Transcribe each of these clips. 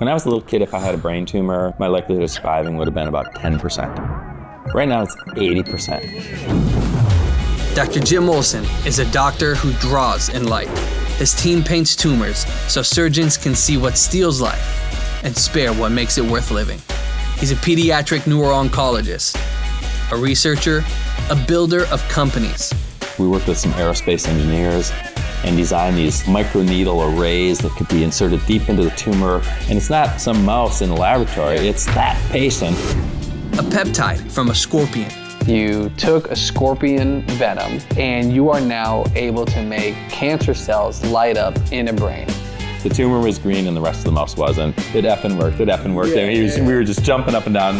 When I was a little kid, if I had a brain tumor, my likelihood of surviving would have been about 10%. Right now, it's 80%. Dr. Jim Olson is a doctor who draws in light. His team paints tumors so surgeons can see what steals life and spare what makes it worth living. He's a pediatric neuro-oncologist, a researcher, a builder of companies. We worked with some aerospace engineers and designed these microneedle arrays that could be inserted deep into the tumor. And it's not some mouse in the laboratory, it's that patient. A peptide from a scorpion. You took a scorpion venom and you are now able to make cancer cells light up in a brain. The tumor was green and the rest of the mouse wasn't. It effing worked, We were just jumping up and down.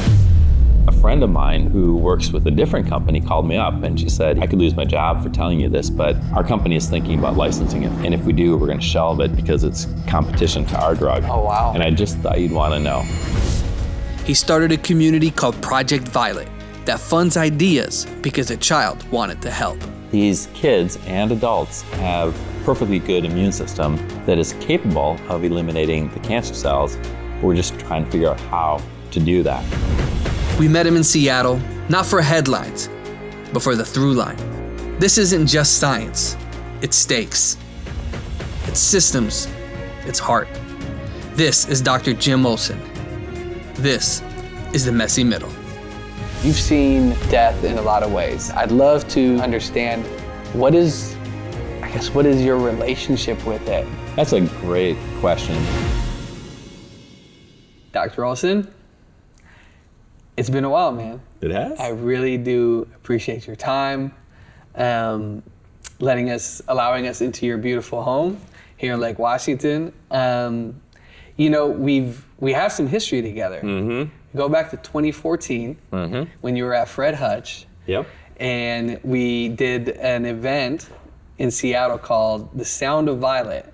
A friend of mine who works with a different company called me up and she said, I could lose my job for telling you this, but our company is thinking about licensing it. And if we do, we're gonna shelve it because it's competition to our drug. Oh, wow. And I just thought you'd wanna know. He started a community called Project Violet that funds ideas because a child wanted to help. These kids and adults have a perfectly good immune system that is capable of eliminating the cancer cells. We're just trying to figure out how to do that. We met him in Seattle, not for headlines, but for the through line. This isn't just science, it's stakes. It's systems, it's heart. This is Dr. Jim Olson. This is the messy middle. You've seen death in a lot of ways. I'd love to understand what is your relationship with it? That's a great question. Dr. Olson, it's been a while, man. It has? I really do appreciate your time, allowing us into your beautiful home here in Lake Washington. We have some history together. Mm-hmm. Go back to 2014 when you were at Fred Hutch. Yep. And we did an event in Seattle called The Sound of Violet,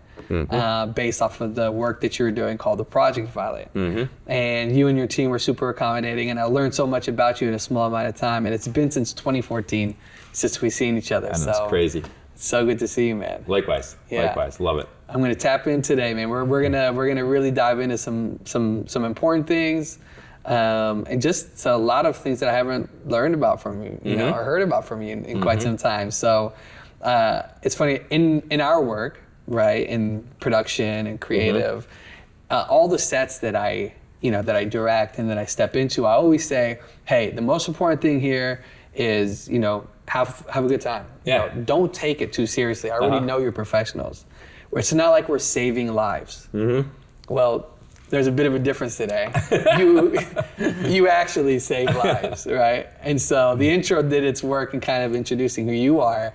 based off of the work that you were doing called the Project Violet. And you and your team were super accommodating, and I learned so much about you in a small amount of time, and it's been since 2014 since we've seen each other. And that's crazy. So good to see you, man. Likewise, love it. I'm gonna tap in today, man. We're gonna really dive into some important things, and just a lot of things that I haven't learned about from you, you know, or heard about from you in quite some time. So it's funny in our work, right, in production and creative, all the sets that I direct and that I step into, I always say, hey, the most important thing here is, have a good time. Yeah. Don't take it too seriously. I already know you're professionals. It's not like we're saving lives. Well, there's a bit of a difference today. You actually save lives, right? And so the intro did its work in kind of introducing who you are.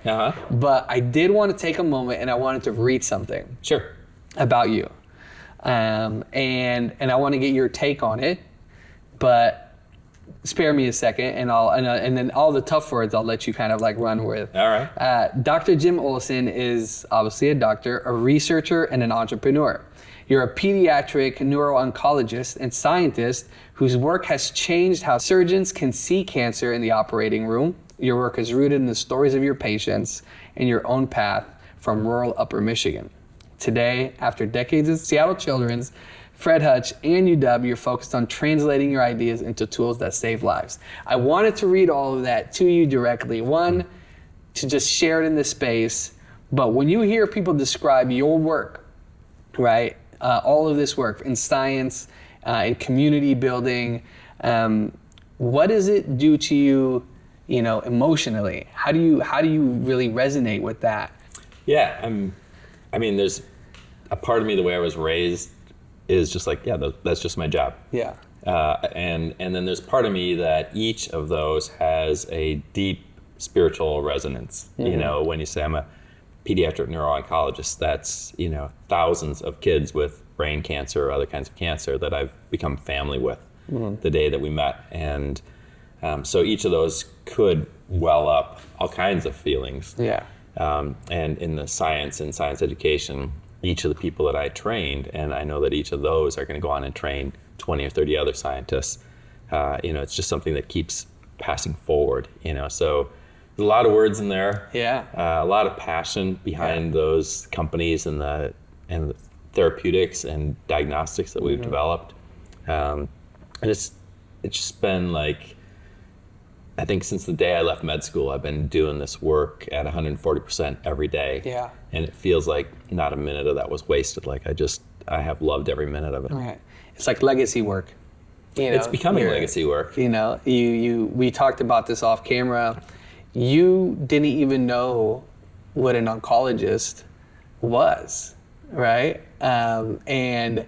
But I did want to take a moment and I wanted to read something. Sure. About you. And I want to get your take on it, but spare me a second, and then all the tough words I'll let you kind of like run with. All right. Dr. Jim Olson is obviously a doctor, a researcher, and an entrepreneur. You're a pediatric neuro-oncologist and scientist whose work has changed how surgeons can see cancer in the operating room. Your work is rooted in the stories of your patients and your own path from rural Upper Michigan. Today, after decades of Seattle Children's, Fred Hutch, and UW, you're focused on translating your ideas into tools that save lives. I wanted to read all of that to you directly. One, to just share it in this space, but when you hear people describe your work, right, all of this work in science, in community building, what does it do to you, emotionally? How do you really resonate with that? Yeah, there's a part of me, the way I was raised, is just like, yeah, that's just my job. Yeah. And then there's part of me that each of those has a deep spiritual resonance. When you say I'm a pediatric neuro-oncologist, that's, thousands of kids with brain cancer or other kinds of cancer that I've become family with the day that we met. And so each of those could well up all kinds of feelings. Yeah. And in the science and science education, each of the people that I trained, and I know that each of those are going to go on and train 20 or 30 other scientists. It's just something that keeps passing forward. So there's a lot of words in there. Yeah. A lot of passion behind those companies and the therapeutics and diagnostics that we've developed. And it's just been like, I think since the day I left med school, I've been doing this work at 140% every day. Yeah. And it feels like not a minute of that was wasted. Like I have loved every minute of it. Right. It's like legacy work. You know, It's becoming legacy work. You know, we talked about this off camera. You didn't even know what an oncologist was, right? And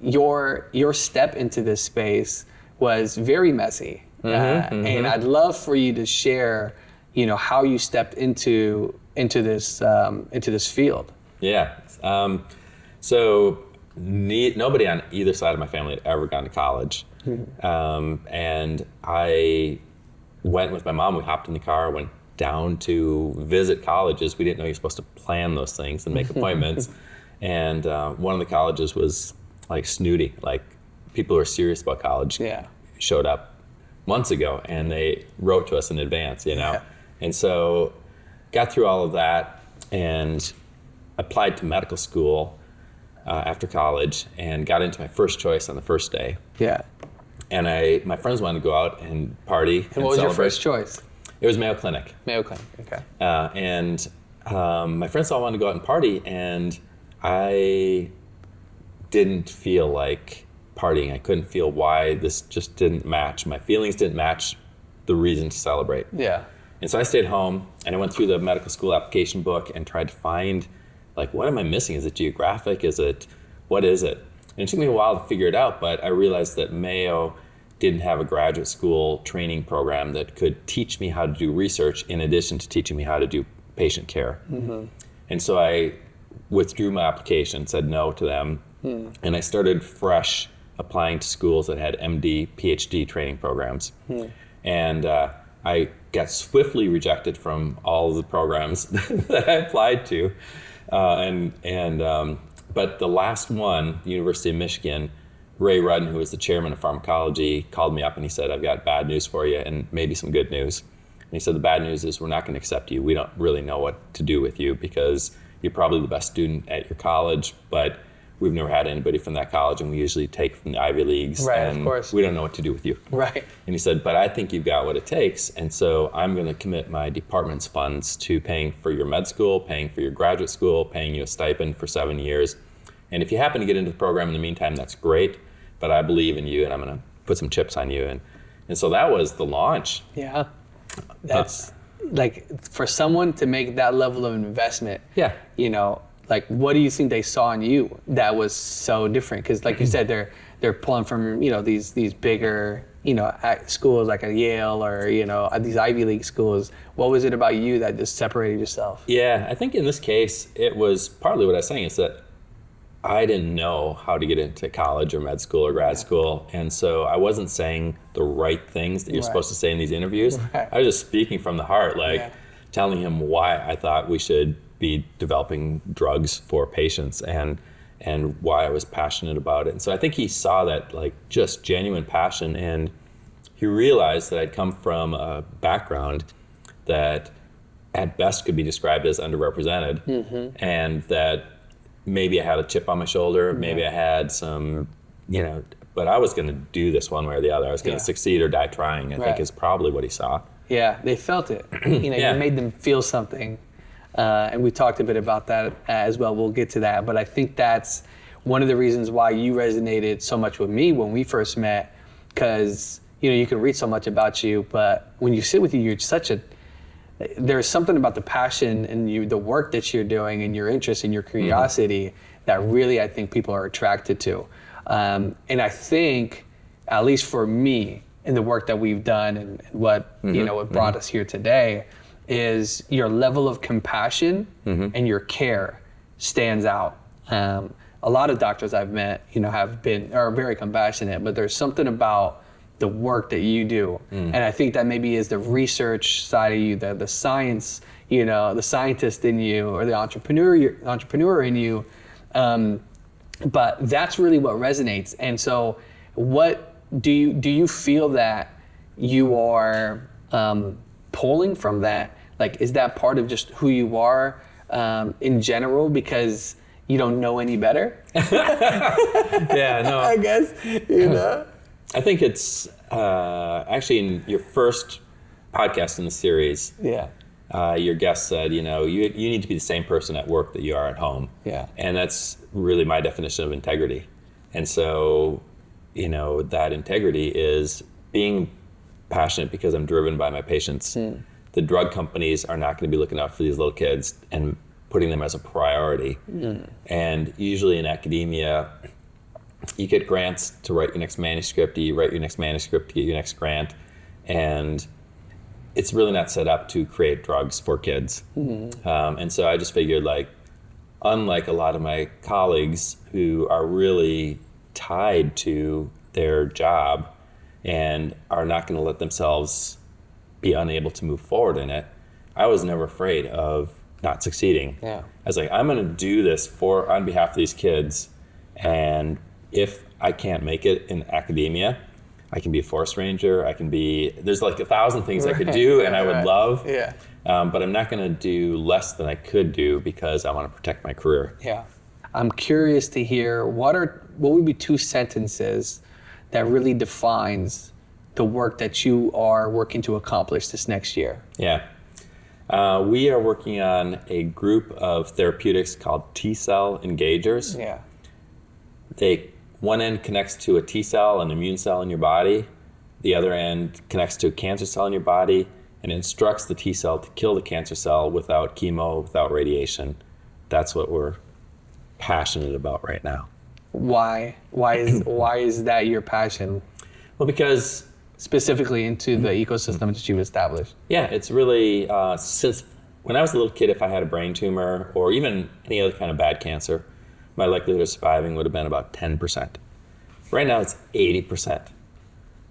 your step into this space was very messy. And I'd love for you to share, you know, how you stepped into this field. Yeah. So nobody on either side of my family had ever gone to college. And I went with my mom. We hopped in the car, went down to visit colleges. We didn't know you're supposed to plan those things and make appointments. And one of the colleges was like snooty. Like people who are serious about college showed up months ago and they wrote to us in advance, you know. Yeah. And so got through all of that and applied to medical school after college and got into my first choice on the first day. Yeah. And my friends wanted to go out and party. And what was your first choice? It was Mayo Clinic. Mayo Clinic, okay. And my friends all wanted to go out and party, and I didn't feel like partying. I couldn't feel why this just didn't match. My feelings didn't match the reason to celebrate. Yeah. And so I stayed home, and I went through the medical school application book and tried to find, like, what am I missing? Is it geographic? What is it? And it took me a while to figure it out, but I realized that Mayo didn't have a graduate school training program that could teach me how to do research in addition to teaching me how to do patient care. And so I withdrew my application, said no to them, and I started fresh applying to schools that had MD, PhD training programs. And I got swiftly rejected from all of the programs that I applied to. But the last one, the University of Michigan, Ray Rudden, who was the chairman of pharmacology, called me up and he said, I've got bad news for you and maybe some good news. And he said, the bad news is we're not going to accept you. We don't really know what to do with you because you're probably the best student at your college, but we've never had anybody from that college and we usually take from the Ivy Leagues. Right, and of course. we don't know what to do with you. Right. And he said, but I think you've got what it takes. And so I'm going to commit my department's funds to paying for your med school, paying for your graduate school, paying you a stipend for 7 years. And if you happen to get into the program in the meantime, that's great. But I believe in you and I'm going to put some chips on you. And so that was the launch. Yeah. That's like for someone to make that level of investment. Yeah. You know, like what do you think they saw in you that was so different? Because like you said, they're pulling from, you know, these bigger, you know, schools like a Yale or, you know, these Ivy League schools. What was it about you that just separated yourself? Yeah, I think in this case, it was partly what I was saying is that I didn't know how to get into college or med school or grad school. And so I wasn't saying the right things that you're supposed to say in these interviews. Right. I was just speaking from the heart, like telling him why I thought we should be developing drugs for patients and why I was passionate about it. And so I think he saw that like just genuine passion, and he realized that I'd come from a background that at best could be described as underrepresented, and that maybe I had a chip on my shoulder, maybe I had some, you know, but I was going to do this one way or the other. I was going to succeed or die trying, I think is probably what he saw. Yeah, they felt it. You know, you made them feel something. And we talked a bit about that as well. We'll get to that. But I think that's one of the reasons why you resonated so much with me when we first met, because, you know, you can read so much about you, but when you sit with you, you're there's something about the passion and the work that you're doing and your interest and your curiosity that really I think people are attracted to. And I think, at least for me, in the work that we've done and what you know what brought us here today, is your level of compassion and your care stands out. A lot of doctors I've met, you know, are very compassionate, but there's something about the work that you do. And I think that maybe is the research side of you, the science, you know, the scientist in you or the entrepreneur in you. But that's really what resonates. And so what do you feel that you are pulling from that? Like, is that part of just who you are in general? Because, you don't know any better. Yeah, no. I guess, I think it's actually in your first podcast in the series, your guest said, you need to be the same person at work that you are at home. Yeah. And that's really my definition of integrity. And so, that integrity is being passionate because I'm driven by my patients. The drug companies are not going to be looking out for these little kids and putting them as a priority. And usually in academia, you get grants to write your next manuscript, you write your next manuscript to get your next grant, and it's really not set up to create drugs for kids. And so I just figured, unlike a lot of my colleagues who are really tied to their job and are not going to let themselves be unable to move forward in it, I was never afraid of not succeeding. I was like, I'm going to do this on behalf of these kids, and if I can't make it in academia, I can be a forest ranger, there's 1,000 things I could do and I would love, but I'm not going to do less than I could do because I want to protect my career. I'm curious to hear, what would be 2 sentences that really defines the work that you are working to accomplish this next year? We are working on a group of therapeutics called T-cell engagers. One end connects to a T cell, an immune cell in your body. The other end connects to a cancer cell in your body and instructs the T cell to kill the cancer cell without chemo, without radiation. That's what we're passionate about right now. Why is that your passion? Well, because specifically into the ecosystem that you've established. It's really, since when I was a little kid, if I had a brain tumor or even any other kind of bad cancer, my likelihood of surviving would have been about 10%. Right now it's 80%.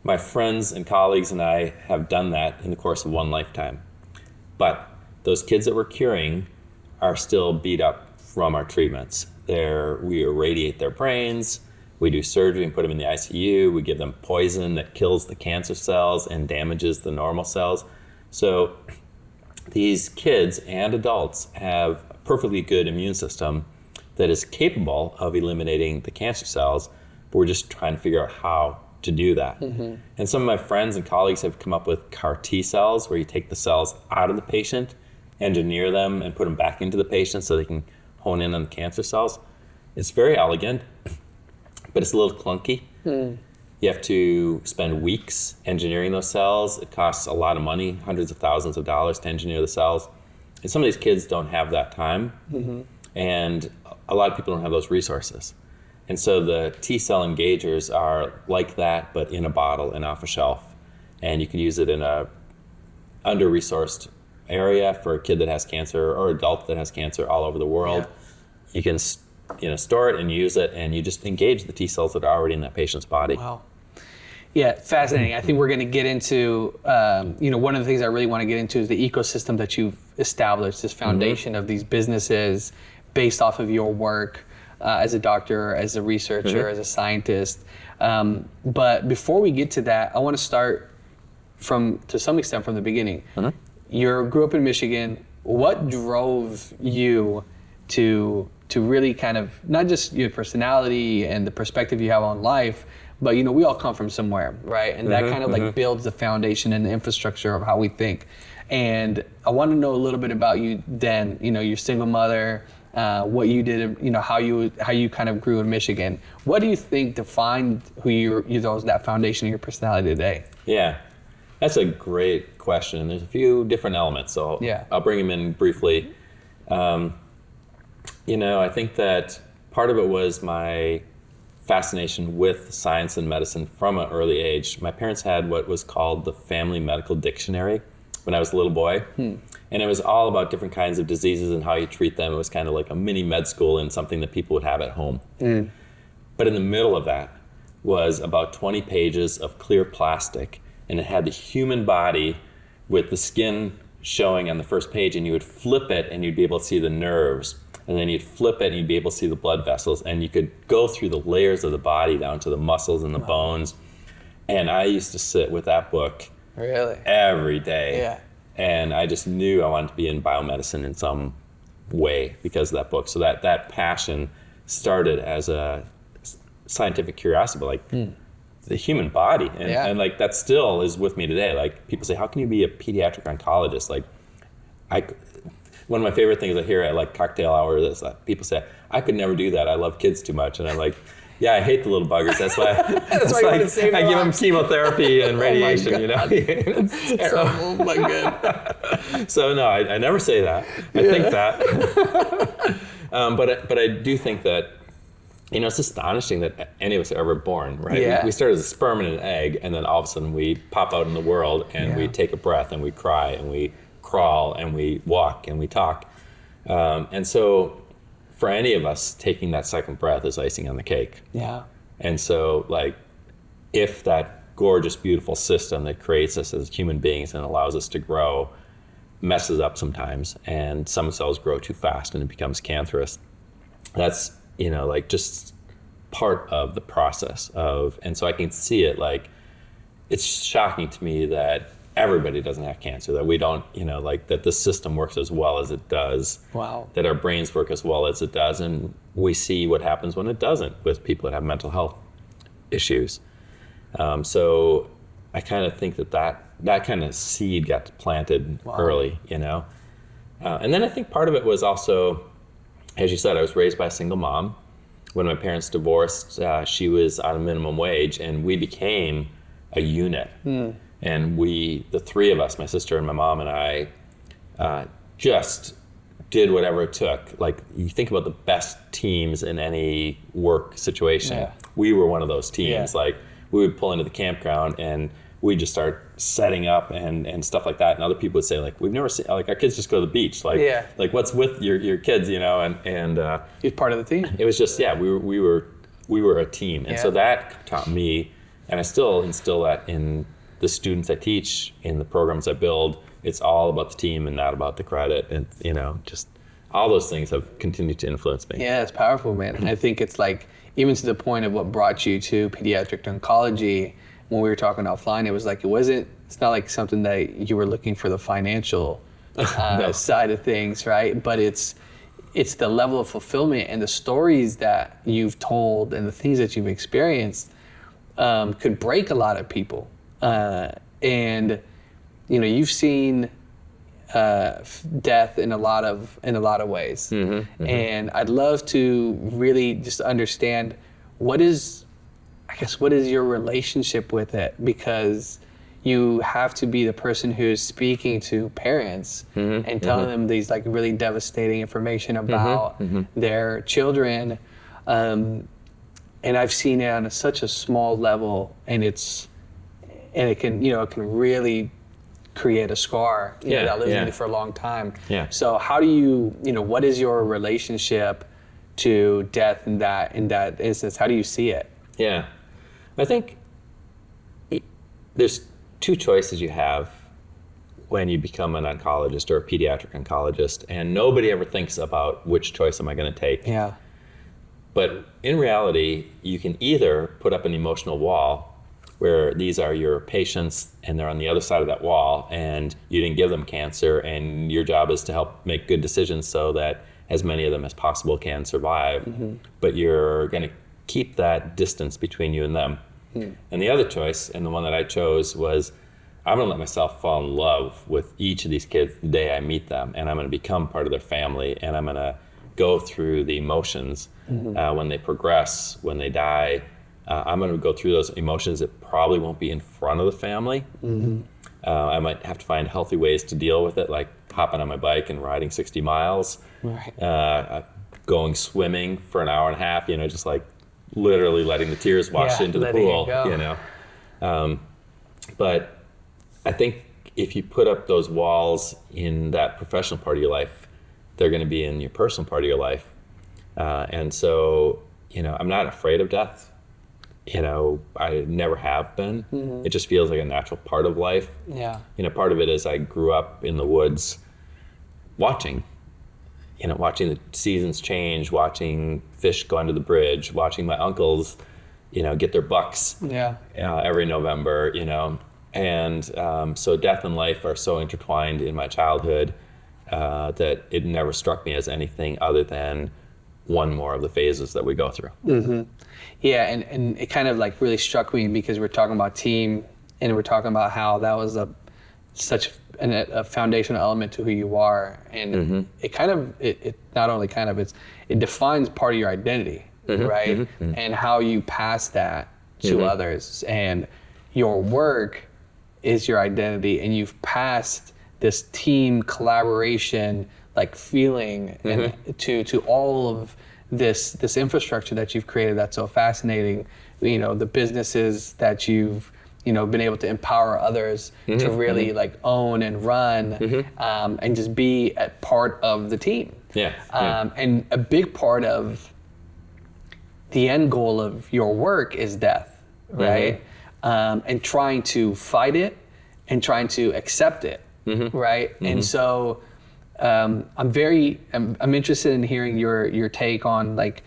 My friends and colleagues and I have done that in the course of one lifetime. But those kids that we're curing are still beat up from our treatments. We irradiate their brains, we do surgery and put them in the ICU, we give them poison that kills the cancer cells and damages the normal cells. So these kids and adults have a perfectly good immune system that is capable of eliminating the cancer cells, but we're just trying to figure out how to do that. And some of my friends and colleagues have come up with CAR T cells, where you take the cells out of the patient, engineer them, and put them back into the patient so they can hone in on the cancer cells. It's very elegant, but it's a little clunky. You have to spend weeks engineering those cells. It costs a lot of money, hundreds of thousands of dollars to engineer the cells. And some of these kids don't have that time. And a lot of people don't have those resources. And so the T-cell engagers are like that, but in a bottle and off a shelf. And you can use it in a under-resourced area for a kid that has cancer or adult that has cancer all over the world. You can store it and use it, and you just engage the T-cells that are already in that patient's body. Wow. Yeah, fascinating. I think we're going to get into, one of the things I really want to get into is the ecosystem that you've established, this foundation of these businesses based off of your work as a doctor, as a researcher, as a scientist. But before we get to that, I want to start to some extent from the beginning. You grew up in Michigan. What drove you to really kind of, not just your personality and the perspective you have on life, but we all come from somewhere, right? And that kind of builds the foundation and the infrastructure of how we think. And I want to know a little bit about you then, your single mother, what you did, how you kind of grew in Michigan. What do you think defined who that foundation of your personality today? Yeah, that's a great question. There's a few different elements, so I'll bring them in briefly. I think that part of it was my fascination with science and medicine from an early age. My parents had what was called the Family Medical Dictionary when I was a little boy. And it was all about different kinds of diseases and how you treat them. It was kind of like a mini med school and something that people would have at home. But in the middle of that was about 20 pages of clear plastic, and it had the human body with the skin showing on the first page, and you would flip it and you'd be able to see the nerves. And then you'd flip it and you'd be able to see the blood vessels, and you could go through the layers of the body down to the muscles and the bones. And I used to sit with that book every day. And I just knew I wanted to be in biomedicine in some way because of that book. So that passion started as a scientific curiosity, but like the human body, and like that still is with me today. Like people say, how can you be a pediatric oncologist? Like one of my favorite things I hear at like cocktail hour is that people say, I could never do that. I love kids too much. And I'm like, yeah, I hate the little buggers. That's why, that's why you want to save I give them lives. chemotherapy and radiation, you know? It's terrible. Oh my God. So no, I never say that. I think that. But I do think that, you know, it's astonishing that any of us are ever born, right? Yeah. We start as a sperm and an egg, and then all of a sudden we pop out in the world and we take a breath and we cry and we crawl and we walk and we talk. And so for any of us, taking that second breath is icing on the cake. Yeah. And so like, if that gorgeous, beautiful system that creates us as human beings and allows us to grow messes up sometimes, and some cells grow too fast and it becomes cancerous, that's, you know, like just part of the process of, and so I can see it, like, it's shocking to me that everybody doesn't have cancer, that we don't, you know, like that the system works as well as it does. Wow. That our brains work as well as it does, and we see what happens when it doesn't with people that have mental health issues. So I kind of think that kind of seed got planted early, you know. And then I think part of it was also, as you said, I was raised by a single mom. When my parents divorced, she was on minimum wage, and we became a unit. And the three of us, my sister and my mom and I, just did whatever it took. Like, you think about the best teams in any work situation. Yeah. We were one of those teams. Yeah. Like, we would pull into the campground and we'd just start setting up and stuff like that. And other people would say, like, we've never seen, like, our kids just go to the beach. Like, like what's with your kids, you know? And he's part of the team. It was just, we were a team. And so that taught me, and I still instill that in the students I teach, in the programs I build. It's all about the team and not about the credit. And, you know, just all those things have continued to influence me. Yeah, it's powerful, man. And I think it's like, even to the point of what brought you to pediatric oncology, when we were talking offline, it was like, it's not like something that you were looking for the financial side of things, right? But it's the level of fulfillment and the stories that you've told and the things that you've experienced could break a lot of people. And you know, you've seen death in a lot of ways. And I'd love to really just understand what is your relationship with it, because you have to be the person who's speaking to parents and telling them these like really devastating information about their children. And I've seen it on such a small level, and it can really create a scar that lives in you for a long time. Yeah. So how do you what is your relationship to death in that instance? How do you see it? Yeah. I think there's two choices you have when you become an oncologist or a pediatric oncologist, and nobody ever thinks about which choice am I going to take. Yeah. But in reality, you can either put up an emotional wall where these are your patients and they're on the other side of that wall and you didn't give them cancer, and your job is to help make good decisions so that as many of them as possible can survive. But you're going to keep that distance between you and them. And the other choice, and the one that I chose, was I'm going to let myself fall in love with each of these kids the day I meet them, and I'm going to become part of their family, and I'm going to go through the emotions when they progress, when they die. I'm going to go through those emotions that probably won't be in front of the family. I might have to find healthy ways to deal with it, like hopping on my bike and riding 60 miles, going swimming for an hour and a half, just like literally letting the tears wash into the pool, But I think if you put up those walls in that professional part of your life, they're going to be in your personal part of your life. And so, I'm not afraid of death. I never have been. It just feels like a natural part of life. Part of it is I grew up in the woods watching the seasons change, watching fish go under the bridge, watching my uncles, get their bucks every November, And so death and life are so intertwined in my childhood. that it never struck me as anything other than one more of the phases that we go through. Yeah, and it kind of like really struck me because we're talking about team, and we're talking about how that was such a foundational element to who you are, and it kind of it not only kind of it defines part of your identity, right? And how you pass that to others, and your work is your identity, and you've passed this team collaboration like feeling and to all of this infrastructure that you've created that's so fascinating. You know, the businesses that you've been able to empower others to really like own and run, and just be a part of the team. And a big part of the end goal of your work is death, right? And trying to fight it and trying to accept it, right? And so I'm interested in hearing your take on like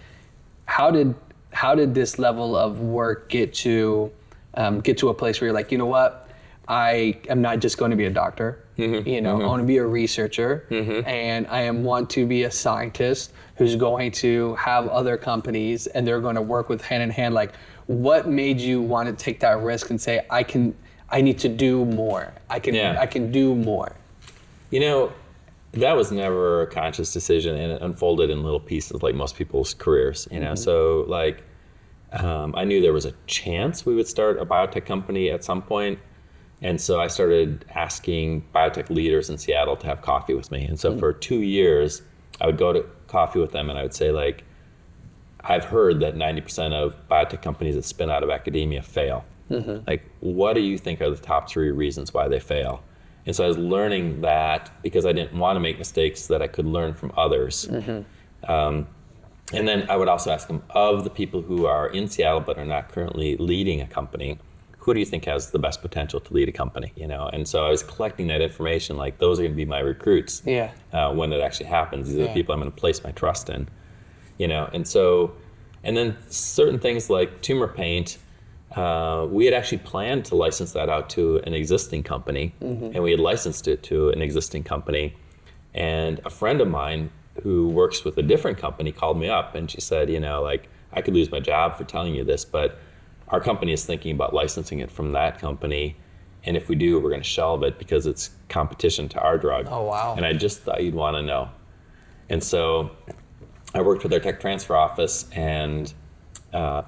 how did this level of work get to a place where you're like, you know what, I am not just going to be a doctor, I want to be a researcher, and I want to be a scientist who's going to have other companies and they're going to work with hand in hand. Like, what made you want to take that risk and say, I need to do more. I can do more. You know, that was never a conscious decision, and it unfolded in little pieces like most people's careers, you know. So like, I knew there was a chance we would start a biotech company at some point. And so I started asking biotech leaders in Seattle to have coffee with me. And so for 2 years, I would go to coffee with them and I would say, like, I've heard that 90% of biotech companies that spin out of academia fail. Like, what do you think are the top 3 reasons why they fail? And so I was learning that because I didn't want to make mistakes that I could learn from others. And then I would also ask them, of the people who are in Seattle but are not currently leading a company, who do you think has the best potential to lead a company? You know, and so I was collecting that information. Like, those are going to be my recruits. When it actually happens, these are the people I'm going to place my trust in. You know, and so, and then certain things like Tumor Paint, we had actually planned to license that out to an existing company, and we had licensed it to an existing company. And a friend of mine who works with a different company called me up and she said, you know, like, I could lose my job for telling you this, but our company is thinking about licensing it from that company. And if we do, we're going to shelve it because it's competition to our drug. Oh, wow. And I just thought you'd want to know. And so I worked with their tech transfer office, and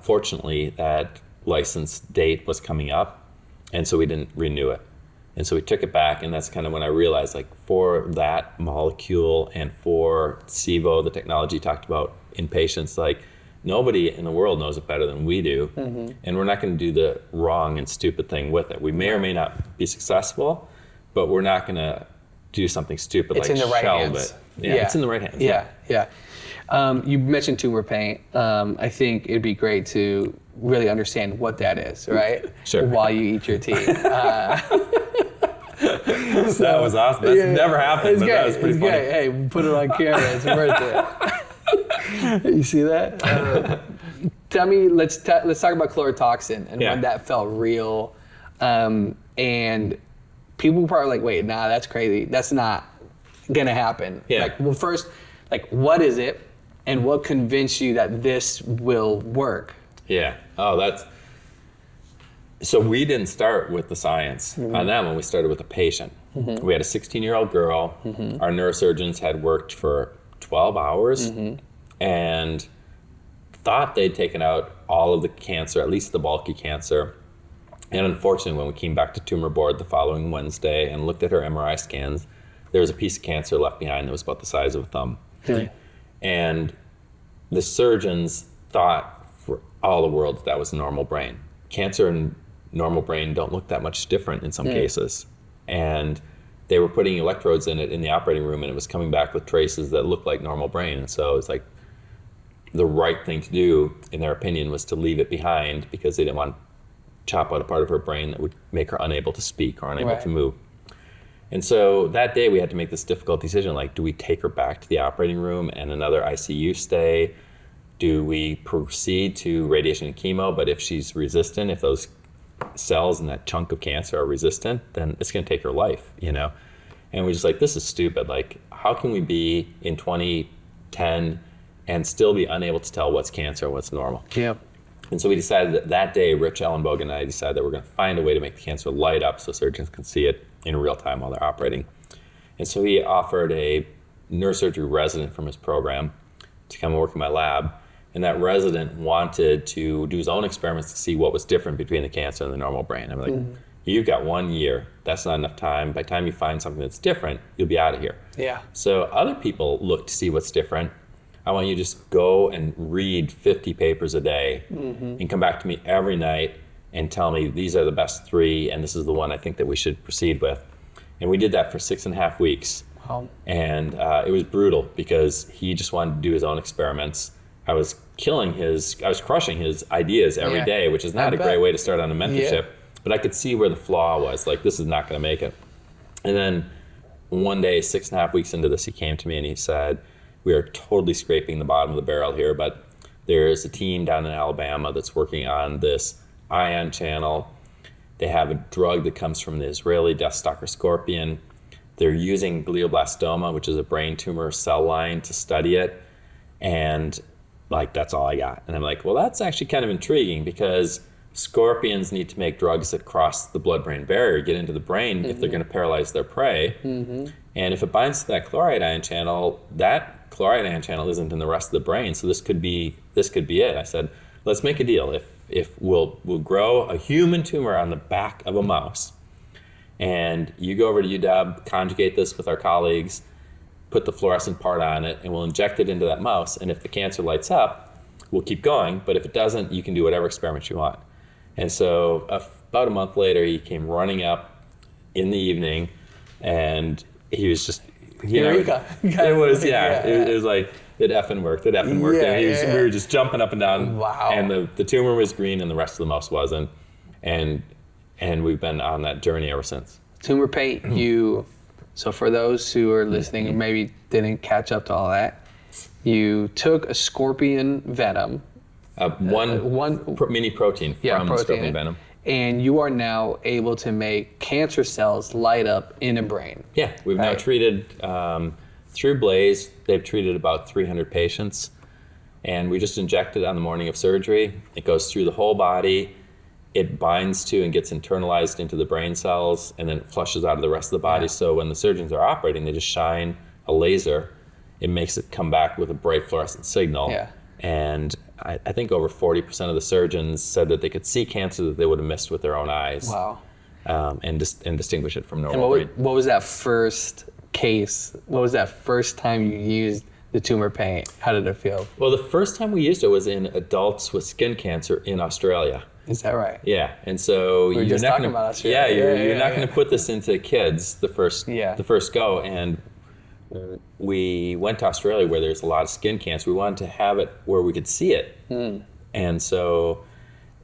fortunately that license date was coming up, and so we didn't renew it. And so we took it back, and that's kind of when I realized, like, for that molecule and for CIVO, the technology you talked about in patients, like, nobody in the world knows it better than we do, and we're not going to do the wrong and stupid thing with it. We may or may not be successful, but we're not going to do something stupid it's like in the right shelve hands. it. Yeah, it's in the right hands. You mentioned Tumor Paint. I think it'd be great to really understand what that is, right? Sure. While you eat your tea. That was awesome. That's never happened, but that was pretty funny. Hey, put it on camera. It's worth it. You see that? Tell me, let's talk about chlorotoxin and when that felt real. And people probably like, wait, nah, that's crazy. That's not gonna happen. Like, well, first, like, what is it, and what convinced you that this will work? So we didn't start with the science on that one. We started with a patient. We had a 16-year-old girl. Our neurosurgeons had worked for 12 hours and thought they'd taken out all of the cancer, at least the bulky cancer. And unfortunately, when we came back to tumor board the following Wednesday and looked at her MRI scans, there was a piece of cancer left behind that was about the size of a thumb. And the surgeons thought for all the world that was a normal brain. Cancer and normal brain don't look that much different in some cases. And they were putting electrodes in it in the operating room, and it was coming back with traces that looked like normal brain. And so it's like the right thing to do, in their opinion, was to leave it behind because they didn't want to chop out a part of her brain that would make her unable to speak or unable to move. And so that day we had to make this difficult decision, like, do we take her back to the operating room and another ICU stay? Do we proceed to radiation and chemo? But if she's resistant, if those cells in that chunk of cancer are resistant, then it's going to take her life, you know? And we're just like, this is stupid. Like, how can we be in 2010 and still be unable to tell what's cancer and what's normal? Yeah. And so we decided that day, Rich Ellenbogen and I decided that we're going to find a way to make the cancer light up so surgeons can see it in real time while they're operating. And so he offered a neurosurgery resident from his program to come and work in my lab. And that resident wanted to do his own experiments to see what was different between the cancer and the normal brain. I'm like, you've got 1 year. That's not enough time. By the time you find something that's different, you'll be out of here. Yeah. So other people look to see what's different. I want you to just go and read 50 papers a day and come back to me every night and tell me these are the best 3 and this is the one I think that we should proceed with. And we did that for 6.5 weeks. Wow. And it was brutal because he just wanted to do his own experiments. I was crushing his ideas every day, which is not a great way to start on a mentorship. But I could see where the flaw was, like, this is not going to make it. And then one day, 6.5 weeks into this, he came to me and he said, we are totally scraping the bottom of the barrel here, but there's a team down in Alabama that's working on this ion channel. They have a drug that comes from the Israeli deathstalker scorpion. They're using glioblastoma, which is a brain tumor cell line, to study it. And like, that's all I got. And I'm like, well, that's actually kind of intriguing because scorpions need to make drugs that cross the blood-brain barrier, get into the brain if they're going to paralyze their prey. And if it binds to that chloride ion channel, that chloride ion channel isn't in the rest of the brain. So this could be it. I said, let's make a deal. If we'll grow a human tumor on the back of a mouse, and you go over to UW, conjugate this with our colleagues, put the fluorescent part on it, and we'll inject it into that mouse. And if the cancer lights up, we'll keep going. But if it doesn't, you can do whatever experiment you want. And so about a month later, he came running up in the evening, and he was just, it was like, it effing worked. It effing worked. And we were just jumping up and down. Wow. And the tumor was green, and the rest of the mouse wasn't. And we've been on that journey ever since. Tumor Paint, so for those who are listening and maybe didn't catch up to all that, you took a scorpion venom. One mini protein from scorpion venom. And you are now able to make cancer cells light up in a brain. Yeah, we've now treated, through Blaze, they've treated about 300 patients. And we just inject it on the morning of surgery. It goes through the whole body. It binds to and gets internalized into the brain cells, and then it flushes out of the rest of the body. So when the surgeons are operating, they just shine a laser. It makes it come back with a bright fluorescent signal. Yeah. And I think over 40% of the surgeons said that they could see cancer that they would have missed with their own eyes. Wow. And distinguish it from normal brain. What was that first case? What was that first time you used the Tumor Paint? How did it feel? Well, the first time we used it was in adults with skin cancer in Australia. Is that right? Yeah, and so you're not talking about Australia. You're not going to put this into kids the first go. And we went to Australia where there's a lot of skin cancer. We wanted to have it where we could see it. And so,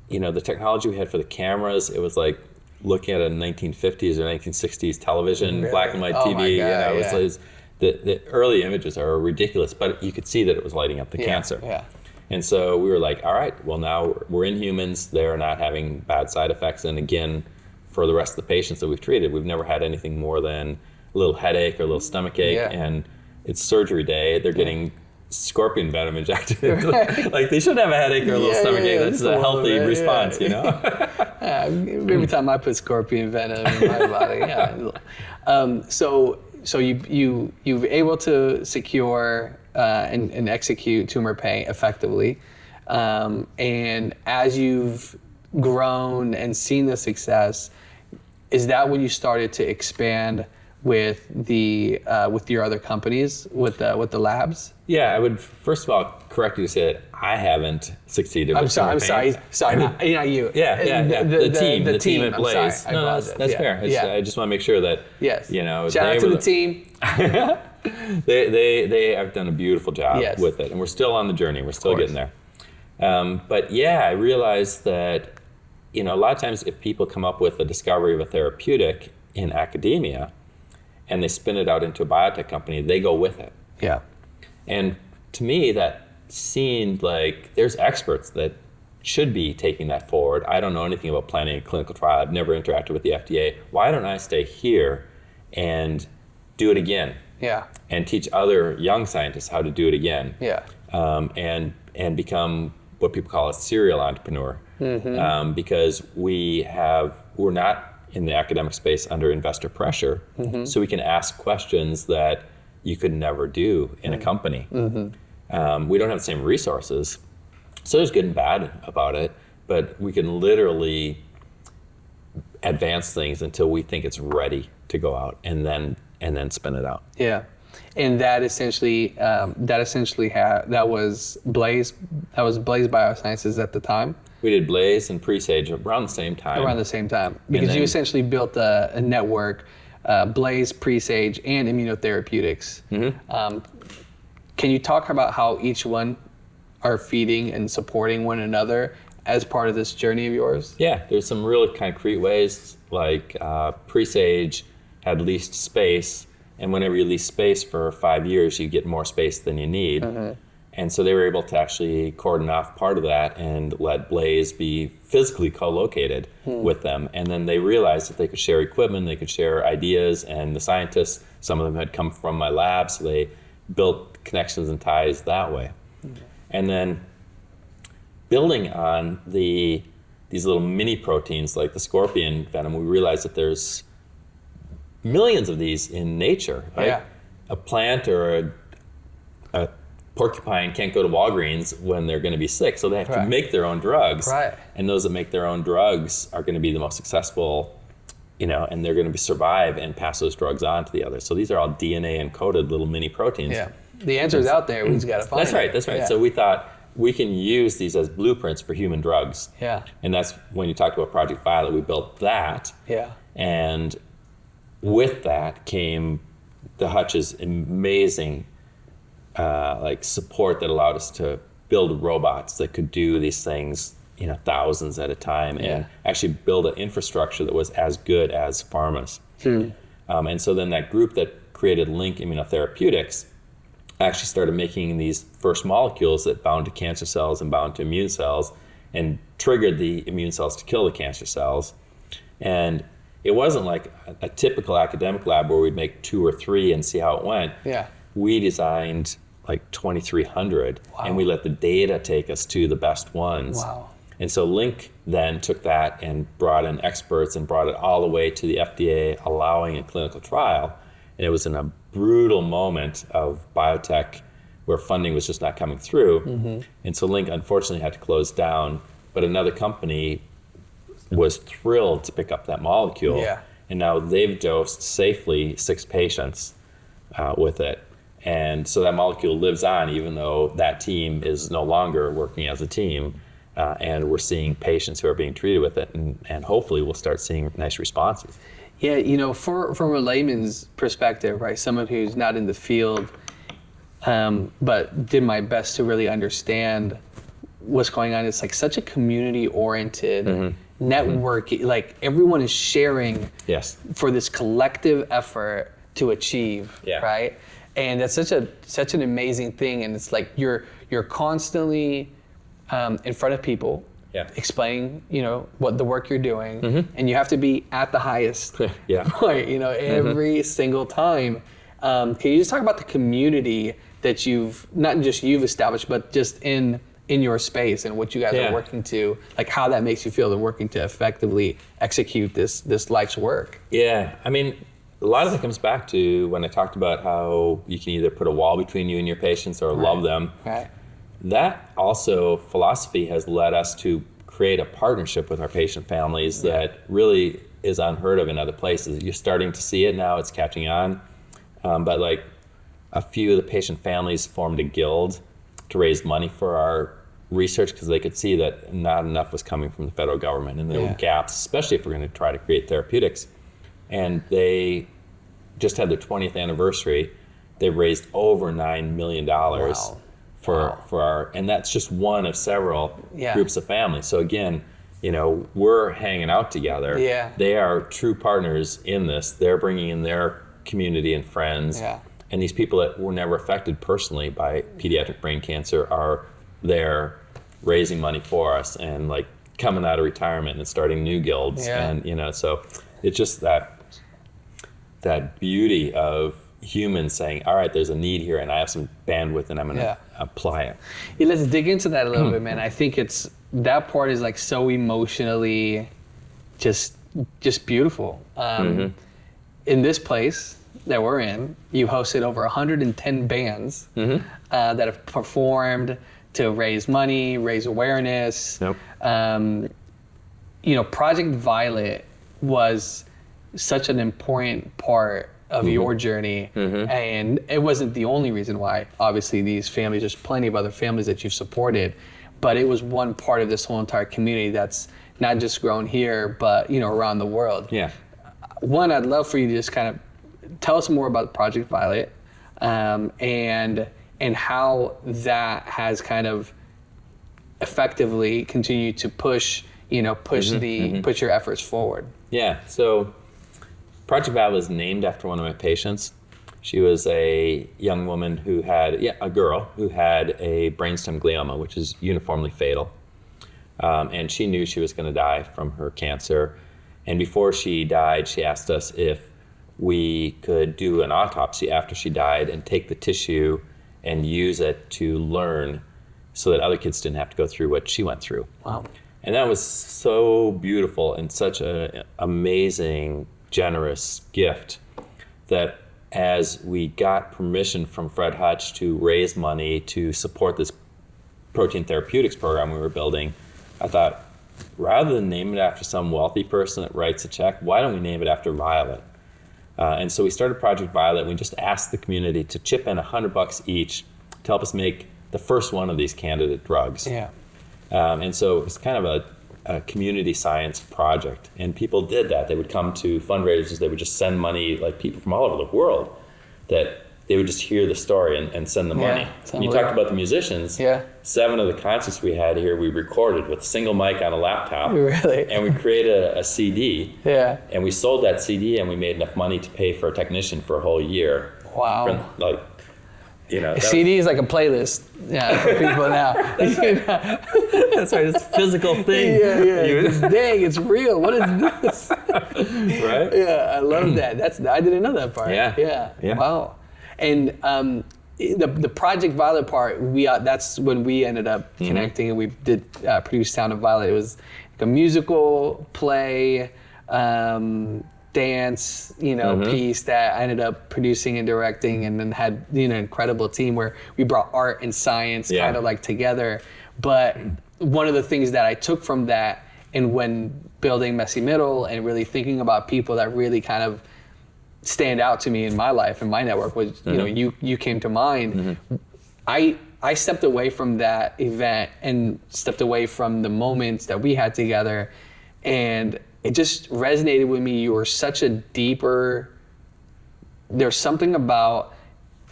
the technology we had for the cameras, it was like looking at a 1950s or 1960s television, black and white TV. It was the early images are ridiculous, but you could see that it was lighting up the cancer. Yeah. And so we were like, all right, well, now we're in humans. They're not having bad side effects. And again, for the rest of the patients that we've treated, we've never had anything more than a little headache or a little stomach ache. Yeah. And it's surgery day. They're getting scorpion venom injected. Like, they shouldn't have a headache or a little stomach ache. That's a healthy response, Every time I put scorpion venom in my body. So you've able to secure and execute Tumor Paint effectively, and as you've grown and seen the success, is that when you started to expand with your other companies, with the labs? Yeah, I would first of all correct you to say that I haven't succeeded. I'm sorry. Not you. Yeah. The team at Blaze. I'm sorry. No, that's fair. I just want to make sure that Shout out to the team. They have done a beautiful job with it, and we're still on the journey. We're still getting there. But I realized that a lot of times if people come up with a discovery of a therapeutic in academia, and they spin it out into a biotech company, they go with it. Yeah. And to me, that seemed like there's experts that should be taking that forward. I don't know anything about planning a clinical trial. I've never interacted with the FDA. Why don't I stay here and do it again. Yeah. And teach other young scientists how to do it again. Yeah. And become what people call a serial entrepreneur. Because we're not in the academic space under investor pressure, so we can ask questions that you could never do in a company. We don't have the same resources, so there's good and bad about it, but we can literally advance things until we think it's ready to go out, and then spin it out. Yeah. And that essentially was Blaze Biosciences at the time. We did Blaze and Presage around the same time. Because you essentially built a network, Blaze, Presage, and immunotherapeutics. Can you talk about how each one are feeding and supporting one another as part of this journey of yours? Yeah, there's some really concrete ways, like Presage had leased space, and whenever you lease space for 5 years, you get more space than you need. And so they were able to actually cordon off part of that and let Blaze be physically co-located with them. And then they realized that they could share equipment, they could share ideas, and the scientists, some of them had come from my lab, so they built connections and ties that way. And then building on these little mini proteins like the scorpion venom, we realized that there's millions of these in nature. Right? Yeah. A plant or a porcupine can't go to Walgreens when they're going to be sick, so they have to make their own drugs. Right. And those that make their own drugs are going to be the most successful, and they're going to survive and pass those drugs on to the others. So these are all DNA encoded little mini proteins. Yeah. The answer's out there. We just got to find it. That's right. Yeah. So we thought we can use these as blueprints for human drugs. Yeah. And that's when you talked about Project Violet, we built that. Yeah. And with that came the Hutch's amazing support that allowed us to build robots that could do these things, thousands at a time, and actually build an infrastructure that was as good as pharma's. And so then that group that created Link Immunotherapeutics actually started making these first molecules that bound to cancer cells and bound to immune cells and triggered the immune cells to kill the cancer cells. And it wasn't like a typical academic lab where we'd make 2 or 3 and see how it went. Yeah. We designed like 2,300, and we let the data take us to the best ones. Wow. And so Link then took that and brought in experts and brought it all the way to the FDA, allowing a clinical trial. And it was in a brutal moment of biotech where funding was just not coming through. And so Link unfortunately had to close down, but another company was thrilled to pick up that molecule. Yeah. And now they've dosed safely 6 patients with it. And so that molecule lives on, even though that team is no longer working as a team. And we're seeing patients who are being treated with it, and hopefully we'll start seeing nice responses. Yeah, from a layman's perspective, right, someone who's not in the field, but did my best to really understand what's going on. It's like such a community-oriented network. Like everyone is sharing for this collective effort to achieve, right? And that's such an amazing thing. And it's like you're constantly in front of people, explaining, what the work you're doing, and you have to be at the highest point, every single time. Can you just talk about the community that you've established, but just in your space and what you guys are working to, like how that makes you feel to working to effectively execute this life's work? Yeah, I mean, a lot of it comes back to when I talked about how you can either put a wall between you and your patients or love them. Right. That also philosophy has led us to create a partnership with our patient families that really is unheard of in other places. You're starting to see it now, it's catching on. But like a few of the patient families formed a guild to raise money for our research because they could see that not enough was coming from the federal government, and there were gaps, especially if we're going to try to create therapeutics. And they just had their 20th anniversary. They raised over $9 million for our, and that's just one of several groups of families. So again, we're hanging out together. Yeah. They are true partners in this. They're bringing in their community and friends. Yeah. And these people that were never affected personally by pediatric brain cancer are there raising money for us and like coming out of retirement and starting new guilds. And so it's just that beauty of humans saying, all right, there's a need here and I have some bandwidth and I'm going to apply it. Yeah, let's dig into that a little bit, man. I think that part is like so emotionally just beautiful. In this place that we're in, you hosted over 110 bands that have performed to raise money, raise awareness. Yep. Project Violet was such an important part of your journey, and it wasn't the only reason why. Obviously, these families, there's plenty of other families that you've supported, but it was one part of this whole entire community that's not just grown here, but around the world. Yeah. One, I'd love for you to just kind of tell us more about Project Violet, and how that has kind of effectively continued to push your efforts forward. Yeah. So Project Violet is named after one of my patients. She was a young woman a girl who had a brainstem glioma, which is uniformly fatal. And she knew she was going to die from her cancer. And before she died, she asked us if we could do an autopsy after she died and take the tissue and use it to learn so that other kids didn't have to go through what she went through. Wow. And that was so beautiful and such an amazing, generous gift that as we got permission from Fred Hutch to raise money to support this protein therapeutics program we were building, I thought, rather than name it after some wealthy person that writes a check, why don't we name it after Violet? And so we started Project Violet. We just asked the community to chip in $100 each to help us make the first one of these candidate drugs. Yeah. And so it was kind of a community science project. And people did that. They would come to fundraisers. They would just send money, like people from all over the world, that they would just hear the story and send the money. And you talked about the musicians. Yeah. 7 of the concerts we had here, we recorded with a single mic on a laptop. Really? And we created a CD. Yeah. And we sold that CD and we made enough money to pay for a technician for a whole year. Wow. A CD is like a playlist, for people now. That's right, it's a physical thing. Yeah. Dang, it's real. What is this? Right? Yeah, I love that. I didn't know that part. Yeah. Wow. And the Project Violet part, that's when we ended up connecting, and we did produce Sound of Violet. It was like a musical play, dance, piece that I ended up producing and directing, and then had an incredible team where we brought art and science kind of like together. But one of the things that I took from that, and when building Messy Middle and really thinking about people that really kind of stand out to me in my life and my network was, you came to mind. I stepped away from that event and stepped away from the moments that we had together, and it just resonated with me. You were such a there's something about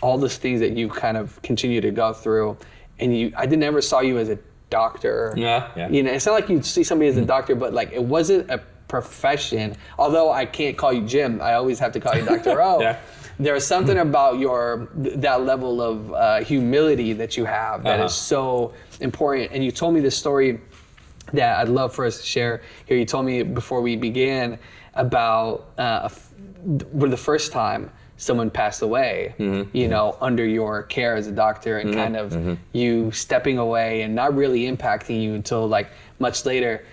all these things that you kind of continue to go through, and I never saw you as a doctor. Yeah. It's not like you'd see somebody as a doctor, but like it wasn't a profession. Although I can't call you Jim, I always have to call you Dr. O. Yeah. There's something about that level of humility that you have that is so important. And you told me this story that I'd love for us to share here. You told me before we began about the first time someone passed away, under your care as a doctor, and kind of you stepping away and not really impacting you until like much later.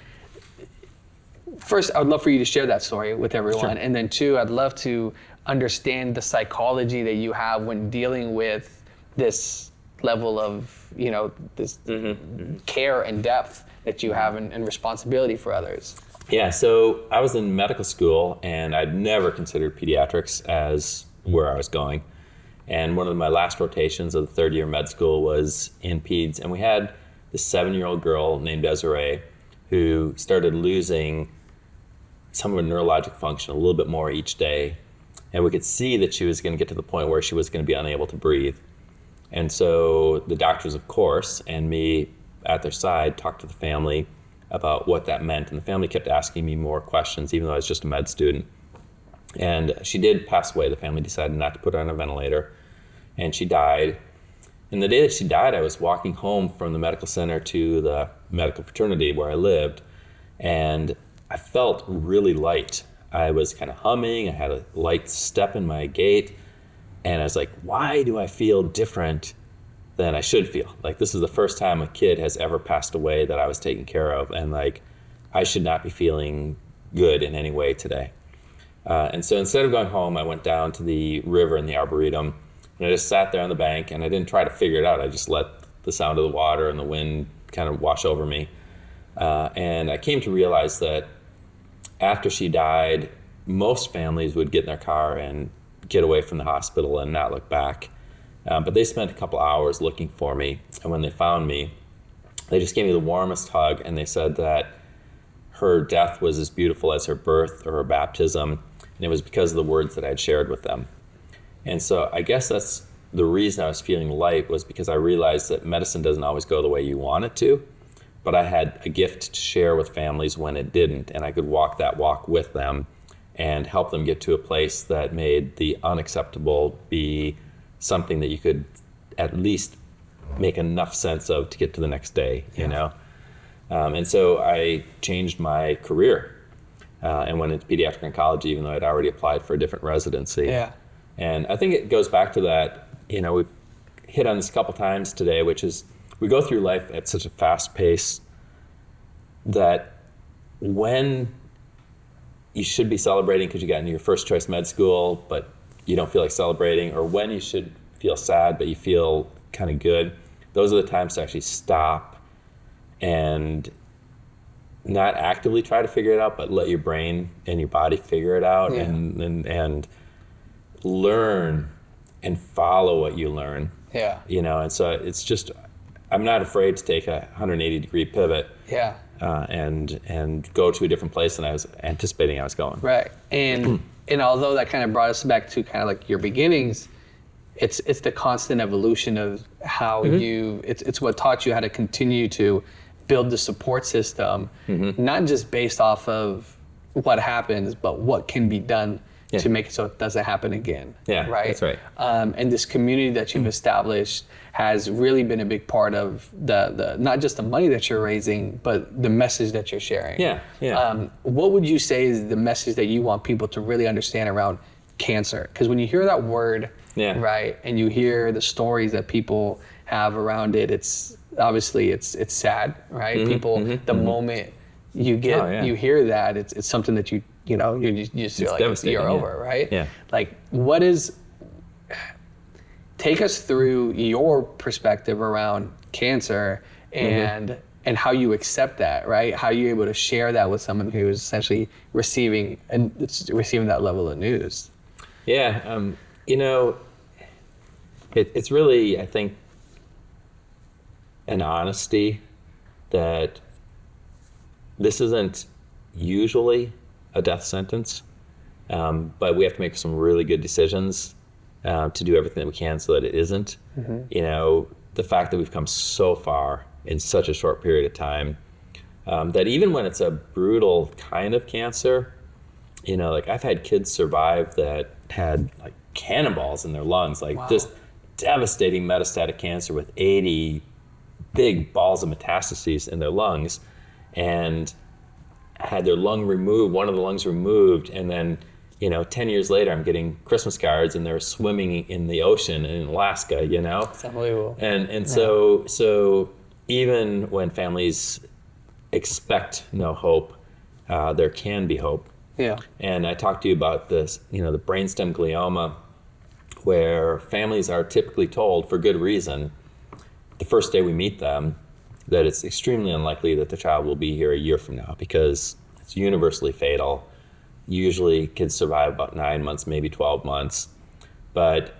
First, I'd love for you to share that story with everyone. Sure. And then 2, I'd love to understand the psychology that you have when dealing with this level of, this care and depth that you have and responsibility for others. Yeah, so I was in medical school and I'd never considered pediatrics as where I was going. And one of my last rotations of the third year med school was in peds. And we had this 7-year-old girl named Desiree who started losing some of her neurologic function a little bit more each day. And we could see that she was going to get to the point where she was going to be unable to breathe. And so the doctors, of course, and me at their side, talked to the family about what that meant. And the family kept asking me more questions, even though I was just a med student. And she did pass away. The family decided not to put her on a ventilator. And she died. And the day that she died, I was walking home from the medical center to the medical fraternity where I lived. And I felt really light. I was kind of humming. I had a light step in my gait. And I was like, why do I feel different than I should feel? Like, this is the first time a kid has ever passed away that I was taking care of. And like, I should not be feeling good in any way today. And so instead of going home, I went down to the river in the Arboretum, and I just sat there on the bank, and I didn't try to figure it out. I just let the sound of the water and the wind kind of wash over me. And I came to realize that after she died, most families would get in their car and get away from the hospital and not look back. But they spent a couple hours looking for me. And when they found me, they just gave me the warmest hug. And they said that her death was as beautiful as her birth or her baptism. And it was because of the words that I had shared with them. And so I guess that's the reason I was feeling light, was because I realized that medicine doesn't always go the way you want it to. But I had a gift to share with families when it didn't. And I could walk that walk with them and help them get to a place that made the unacceptable be something that you could at least make enough sense of to get to the next day, you know? And so I changed my career and went into pediatric oncology, even though I'd already applied for a different residency. Yeah. And I think it goes back to that, you know, we've hit on this a couple times today, which is we go through life at such a fast pace that when you should be celebrating because you got into your first choice med school, but you don't feel like celebrating, or when you should feel sad, but you feel kind of good, those are the times to actually stop and not actively try to figure it out, but let your brain and your body figure it out. Yeah. and learn and follow what you learn. Yeah. You know, and so it's just, I'm not afraid to take a 180-degree pivot. Yeah. And go to a different place than I was anticipating I was going. Right. And although that kind of brought us back to kind of like your beginnings, it's the constant evolution of how it's what taught you how to continue to build the support system, not just based off of what happens, but what can be done to make it so it doesn't happen again. Yeah, right? that's right. And this community that you've established has really been a big part of the not just the money that you're raising, but the message that you're sharing. Yeah. What would you say is the message that you want people to really understand around cancer? Because when you hear that word, right, and you hear the stories that people have around it, it's obviously it's sad, right? The moment you get you hear that, it's something that you just feel like you're over, right? Yeah. Like, take us through your perspective around cancer and how you accept that, right? How you're able to share that with someone who is essentially receiving that level of news. Yeah, it's really, I think, an honesty that this isn't usually a death sentence, but we have to make some really good decisions to do everything that we can so that it isn't. You know, the fact that we've come so far in such a short period of time, that even when it's a brutal kind of cancer, you know, like I've had kids survive that had like cannonballs in their lungs, like this devastating metastatic cancer with 80 big balls of metastases in their lungs, and had their lung removed, one of the lungs removed, and then, 10 years later, I'm getting Christmas cards, and they're swimming in the ocean in Alaska, It's unbelievable. And so even when families expect no hope, there can be hope. Yeah. And I talked to you about this, the brainstem glioma, where families are typically told, for good reason, the first day we meet them, that it's extremely unlikely that the child will be here a year from now because it's universally fatal. Usually kids survive about 9 months, maybe 12 months. But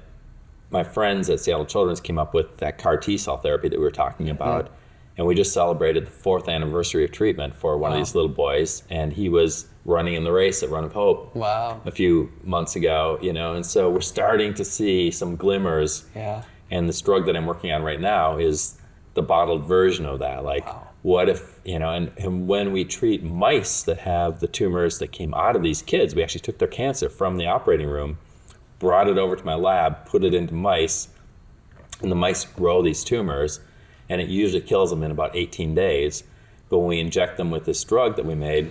my friends at Seattle Children's came up with that CAR T-cell therapy that we were talking about. And we just celebrated the 4th anniversary of treatment for one of these little boys. And he was running in the race at Run of Hope a few months ago, And so we're starting to see some glimmers. Yeah. And this drug that I'm working on right now is the bottled version of that. Like, what if, and when we treat mice that have the tumors that came out of these kids, we actually took their cancer from the operating room, brought it over to my lab, put it into mice, and the mice grow these tumors, and it usually kills them in about 18 days. But when we inject them with this drug that we made,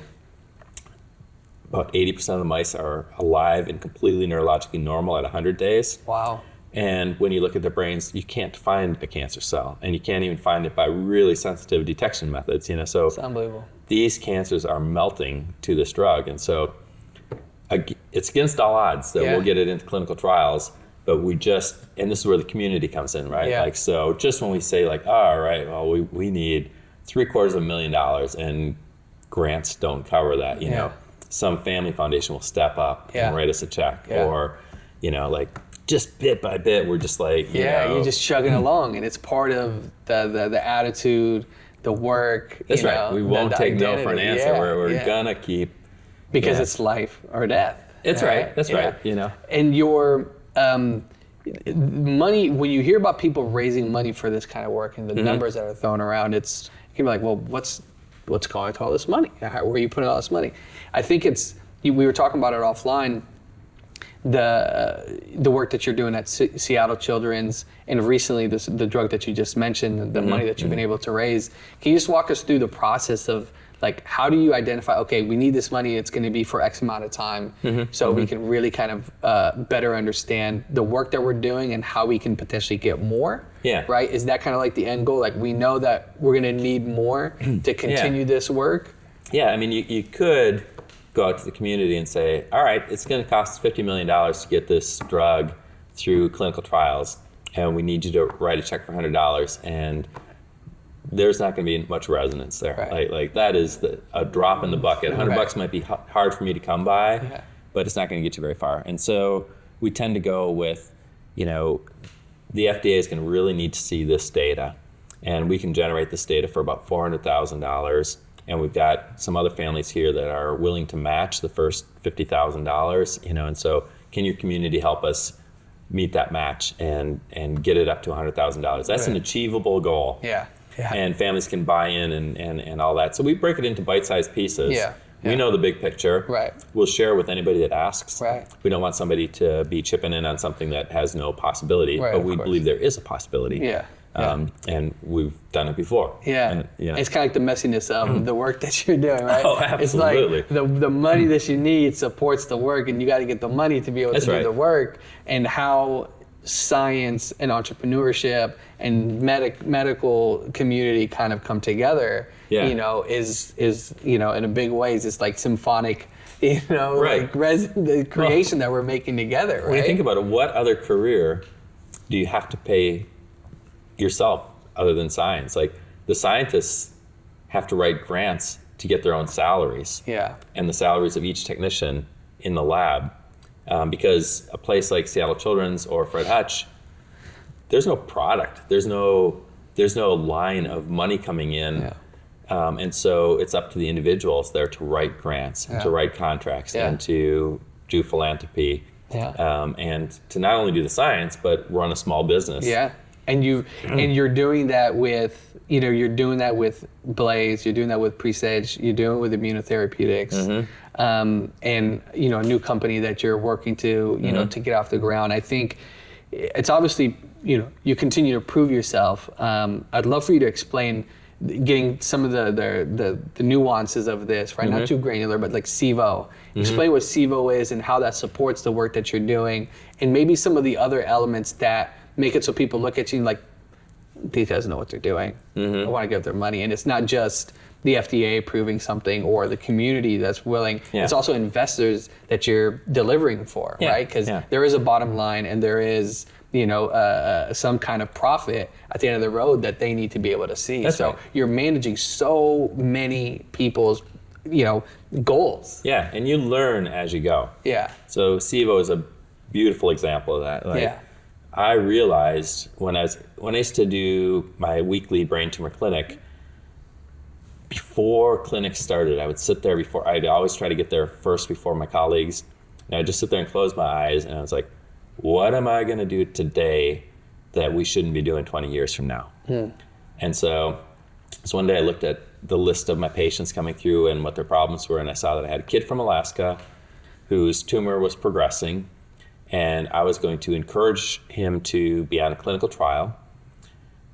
about 80% of the mice are alive and completely neurologically normal at 100 days. Wow. And when you look at their brains, you can't find a cancer cell, and you can't even find it by really sensitive detection methods. So It's unbelievable. these cancers are melting to this drug, and so it's against all odds that we'll get it into clinical trials. But and this is where the community comes in, right? Yeah. So just when we say all right, well, we need $750,000 and grants don't cover that, some family foundation will step up and write us a check, or, just bit by bit, we're just you're just chugging along, and it's part of the attitude, the work. That's right. We won't take no for an answer. We're gonna keep, because it's life or death. It's right. That's right. And your money, when you hear about people raising money for this kind of work and the numbers that are thrown around, you can be like, well, what's going to all this money? Where are you putting all this money? I think we were talking about it offline, the work that you're doing at Seattle Children's, and recently the drug that you just mentioned, the money that you've been able to raise. Can you just walk us through the process of how do you identify, okay, we need this money, it's going to be for X amount of time, so we can really kind of better understand the work that we're doing and how we can potentially get more? Yeah. Right? Is that kind of the end goal? We know that we're going to need more to continue this work? Yeah, I mean, you could go out to the community and say, all right, it's going to cost $50 million to get this drug through clinical trials, and we need you to write a check for $100, and there's not going to be much resonance there. Right. That is a drop in the bucket. $100 might be hard for me to come by, but it's not going to get you very far. And so we tend to go with, the FDA is going to really need to see this data, and we can generate this data for about $400,000. And we've got some other families here that are willing to match the first $50,000, and so can your community help us meet that match and get it up to $100,000? That's an achievable goal. Yeah. And families can buy in and all that. So we break it into bite-sized pieces. Yeah. We know the big picture. Right. We'll share with anybody that asks. Right. We don't want somebody to be chipping in on something that has no possibility, but we believe there is a possibility. Yeah. And we've done it before. Yeah. And, It's kind of like the messiness of the work that you're doing, right? Oh, absolutely. It's the money that you need supports the work, and you got to get the money to be able to do the work, and how science and entrepreneurship and medical community kind of come together, is in a big ways, it's like symphonic, the creation that we're making together, right? When you think about it, what other career do you have to pay yourself other than science? The scientists have to write grants to get their own salaries, and the salaries of each technician in the lab, because a place like Seattle Children's or Fred Hutch, there's no product, there's no line of money coming in, and so it's up to the individuals there to write grants and to write contracts and to do philanthropy, and to not only do the science but run a small business. And you're doing that with Blaze, you're doing that with Presage, you're doing it with immunotherapeutics, and a new company that you're working to to get off the ground. I think it's obviously you continue to prove yourself. I'd love for you to explain getting some of the nuances of this, right? Not too granular, but like CIVO. Explain what CIVO is and how that supports the work that you're doing, and maybe some of the other elements that make it so people look at you like, these guys know what they're doing. I want to give their money. And it's not just the FDA approving something or the community that's willing. It's also investors that you're delivering for, right? Because there is a bottom line, and there is some kind of profit at the end of the road that they need to be able to see. You're managing so many people's goals. And you learn as you go. So CIVO is a beautiful example of that. I realized when I used to do my weekly brain tumor clinic, before clinic started, I would sit there I'd always try to get there first before my colleagues, and I'd just sit there and close my eyes, and I was like, what am I going to do today that we shouldn't be doing 20 years from now? And so one day I looked at the list of my patients coming through and what their problems were, and I saw that I had a kid from Alaska whose tumor was progressing, and I was going to encourage him to be on a clinical trial.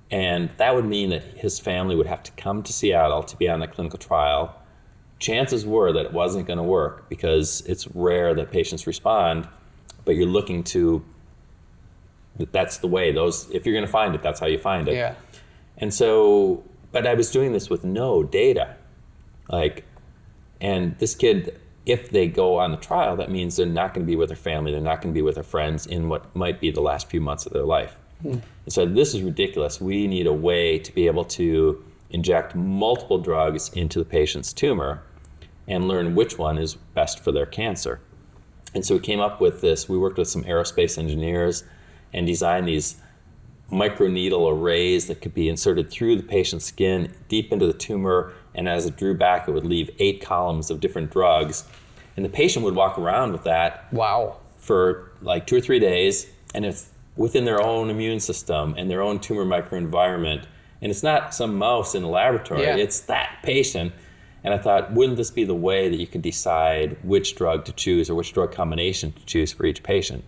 And that would mean that his family would have to come to Seattle to be on the clinical trial chances were that it wasn't going to work because it's rare that patients respond, but you're looking to, that's the way, if you're going to find it, that's how you find it. Yeah. And so, but I was doing this with no data. And this kid, if they go on the trial, that means they're not going to be with their family, they're not going to be with their friends in what might be the last few months of their life. And so this is ridiculous. We need a way to be able to inject multiple drugs into the patient's tumor and learn which one is best for their cancer. And so we came up with this. We worked with some aerospace engineers and designed these microneedle arrays that could be inserted through the patient's skin deep into the tumor, and as it drew back, it would leave 8 columns of different drugs. And the patient would walk around with that for like 2 or 3 days, and it's within their own immune system and their own tumor microenvironment. And it's not some mouse in a laboratory, it's that patient. And I thought, wouldn't this be the way that you could decide which drug to choose or which drug combination to choose for each patient?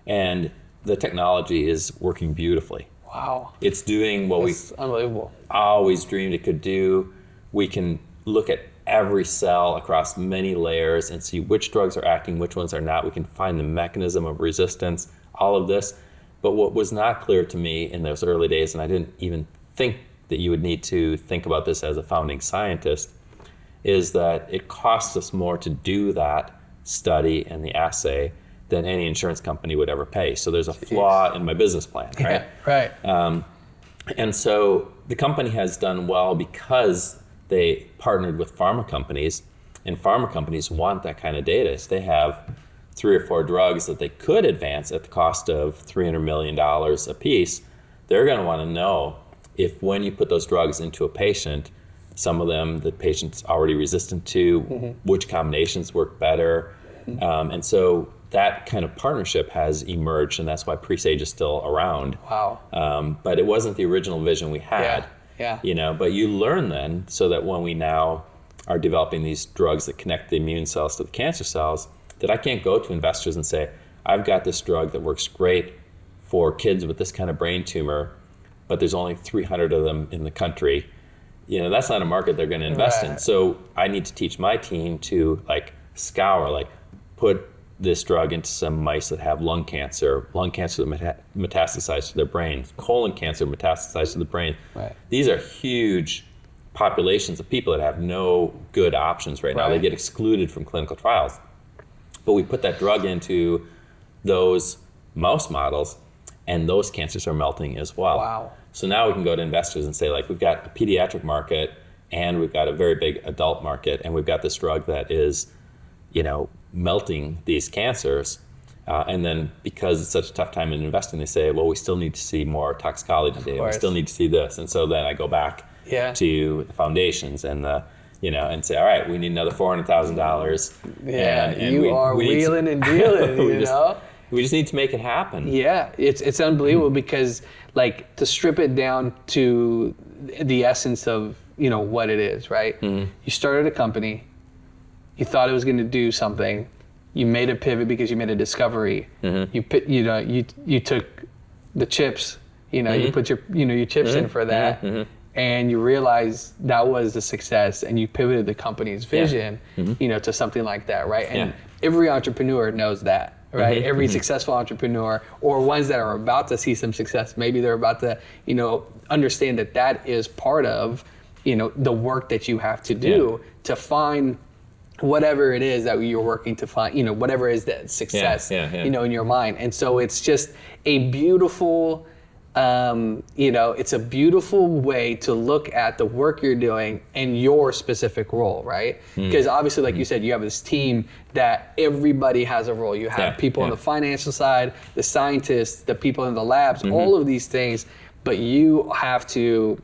And the technology is working beautifully. Wow. It's doing what That's unbelievable. always dreamed it could do. We can look at every cell across many layers and see which drugs are acting, which ones are not. We can find the mechanism of resistance, all of this. But what was not clear to me in those early days, and I didn't even think that you would need to think about this as a founding scientist, is that it costs us more to do that study and the assay than any insurance company would ever pay. So there's a flaw in my business plan, right? Yeah, right. And so the company has done well because they partnered with pharma companies, and pharma companies want that kind of data. So they have 3 or 4 drugs that they could advance at the cost of $300 million a piece. They're going to want to know if when you put those drugs into a patient, some of them the patient's already resistant to, which combinations work better. And so that kind of partnership has emerged, and that's why Presage is still around. Wow. But it wasn't the original vision we had. Yeah. You know, but you learn then, so that when we now are developing these drugs that connect the immune cells to the cancer cells, that I can't go to investors and say, I've got this drug that works great for kids with this kind of brain tumor, but there's only 300 of them in the country. You know, that's not a market they're going to invest in. So I need to teach my team to put this drug into some mice that have lung cancer that metastasize to their brain, colon cancer metastasized to the brain. Right. These are huge populations of people that have no good options right now. They get excluded from clinical trials. But we put that drug into those mouse models, and those cancers are melting as well. Wow. So now we can go to investors and say, we've got a pediatric market, and we've got a very big adult market, and we've got this drug that is, melting these cancers. And then because it's such a tough time in investing, they say, well, we still need to see more toxicology data. We still need to see this. And so then I go back to the foundations and and say, all right, we need another $400,000. Yeah, and you are wheeling and dealing, We just need to make it happen. Yeah, it's unbelievable because to strip it down to the essence of, what it is, right? You started a company, you thought it was going to do something, you made a pivot because you made a discovery. You took the chips, you put your chips in for that. And you realized that was the success, and you pivoted the company's vision, to something like that, right? And every entrepreneur knows that, right? Every successful entrepreneur, or ones that are about to see some success, maybe they're about to, understand that is part of, the work that you have to do to find whatever it is that you're working to find, whatever is that success, in your mind. And so it's just a beautiful, it's a beautiful way to look at the work you're doing and your specific role, right? Because obviously, like you said, you have this team that everybody has a role. You have people on the financial side, the scientists, the people in the labs, all of these things, but you have to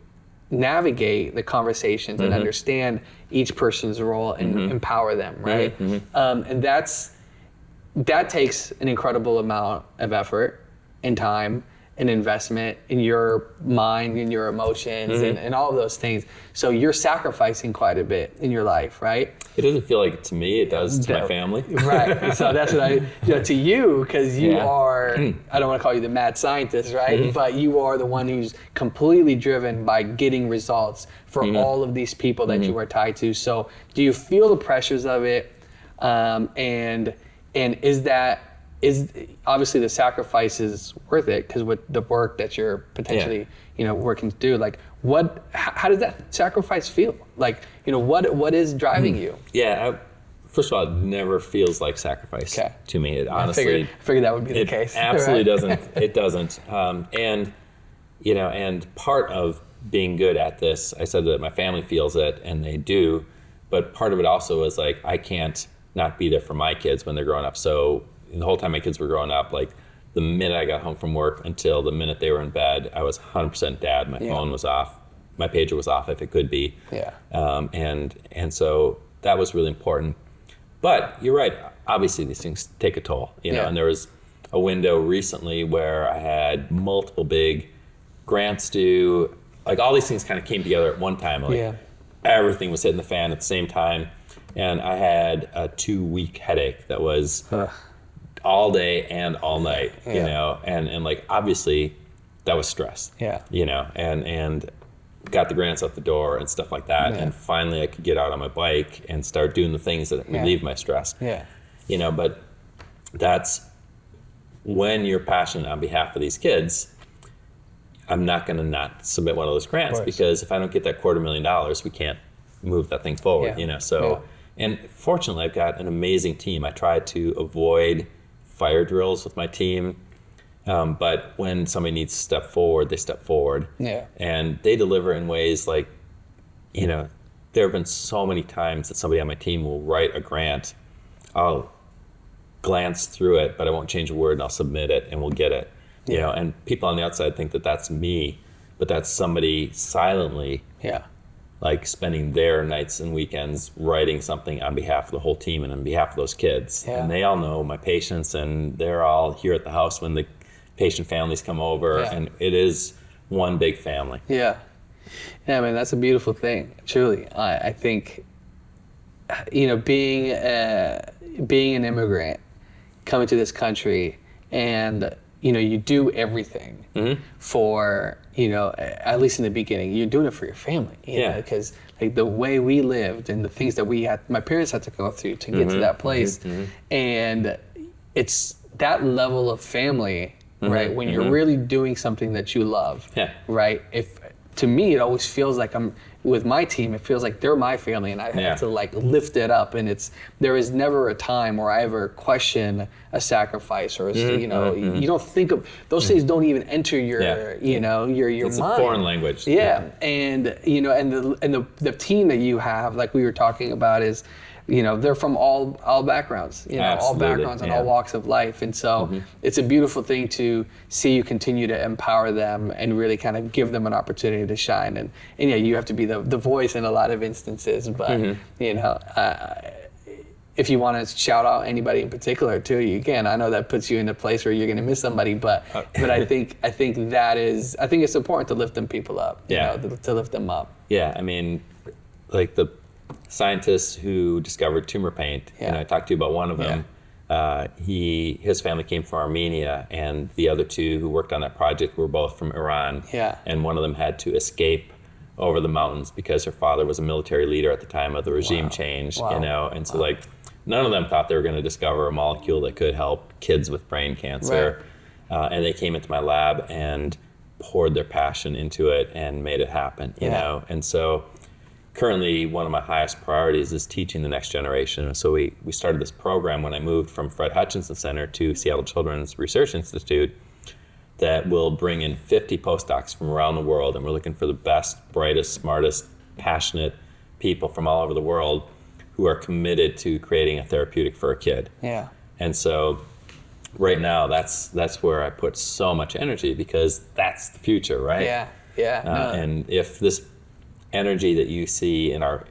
navigate the conversations and understand each person's role and empower them, right? And that takes an incredible amount of effort and time an investment in your mind and your emotions and all of those things. So you're sacrificing quite a bit in your life, right? It doesn't feel like it to me. It does to my family. Right. So that's what to you, because you are, I don't want to call you the mad scientist, right? But you are the one who's completely driven by getting results for all of these people that you are tied to. So do you feel the pressures of it? And is obviously the sacrifice is worth it, because with the work that you're potentially working to do, like how does that sacrifice feel? Like, what is driving you? Yeah, first of all, it never feels like sacrifice to me. It honestly, I figured that would be the case. Absolutely doesn't. It doesn't. And part of being good at this, I said that my family feels it, and they do, but part of it also is like, I can't not be there for my kids when they're growing up. So the whole time my kids were growing up, like the minute I got home from work until the minute they were in bed, I was 100% dad. My phone was off. My pager was off if it could be. Yeah. And so that was really important. But you're right. Obviously, these things take a toll. And there was a window recently where I had multiple big grants due. Like all these things kind of came together at one time. Like everything was hitting the fan at the same time. And I had a 2-week headache that was all day and all night, and like obviously that was stress, and got the grants out the door and stuff like that. And finally I could get out on my bike and start doing the things that relieve my stress. But that's when you're passionate on behalf of these kids. I'm not going to not submit one of those grants, because if I don't get that $250,000, we can't move that thing forward, And fortunately, I've got an amazing team. I try to avoid fire drills with my team, but when somebody needs to step forward, they step forward. And they deliver in ways like, there have been so many times that somebody on my team will write a grant. I'll glance through it, but I won't change a word, and I'll submit it, and we'll get it. And people on the outside think that that's me, but that's somebody silently like spending their nights and weekends writing something on behalf of the whole team and on behalf of those kids. And they all know my patients, and they're all here at the house when the patient families come over, and it is one big family. I mean, that's a beautiful thing, truly. I think, being an immigrant coming to this country, and you do everything for, at least in the beginning, you're doing it for your family, because like the way we lived and the things that my parents had to go through to get to that place. And it's that level of family, right? When you're really doing something that you love, right? To me, it always feels like with my team, it feels like they're my family, and I have to like lift it up. And there is never a time where I ever question a sacrifice, or you don't think of those things. Don't even enter your your it's mind. It's a foreign language. And the team that you have, like we were talking about, is they're from all backgrounds, all backgrounds and all walks of life. And so it's a beautiful thing to see you continue to empower them and really kind of give them an opportunity to shine. And you have to be the voice in a lot of instances, but if you want to shout out anybody in particular too, you can. I know that puts you in a place where you're going to miss somebody, but I think it's important to lift them people up, to lift them up. I mean, like the scientists who discovered tumor paint, and I talked to you about one of them. His family came from Armenia, and the other two who worked on that project were both from Iran. And one of them had to escape over the mountains because her father was a military leader at the time of the regime change. And so like none of them thought they were going to discover a molecule that could help kids with brain cancer. And they came into my lab and poured their passion into it and made it happen. You know, and so currently, one of my highest priorities is teaching the next generation. So we started this program when I moved from Fred Hutchinson Center to Seattle Children's Research Institute that will bring in 50 postdocs from around the world. And we're looking for the best, brightest, smartest, passionate people from all over the world who are committed to creating a therapeutic for a kid. And so right now, that's where I put so much energy, because that's the future, right? And if this energy that you see in our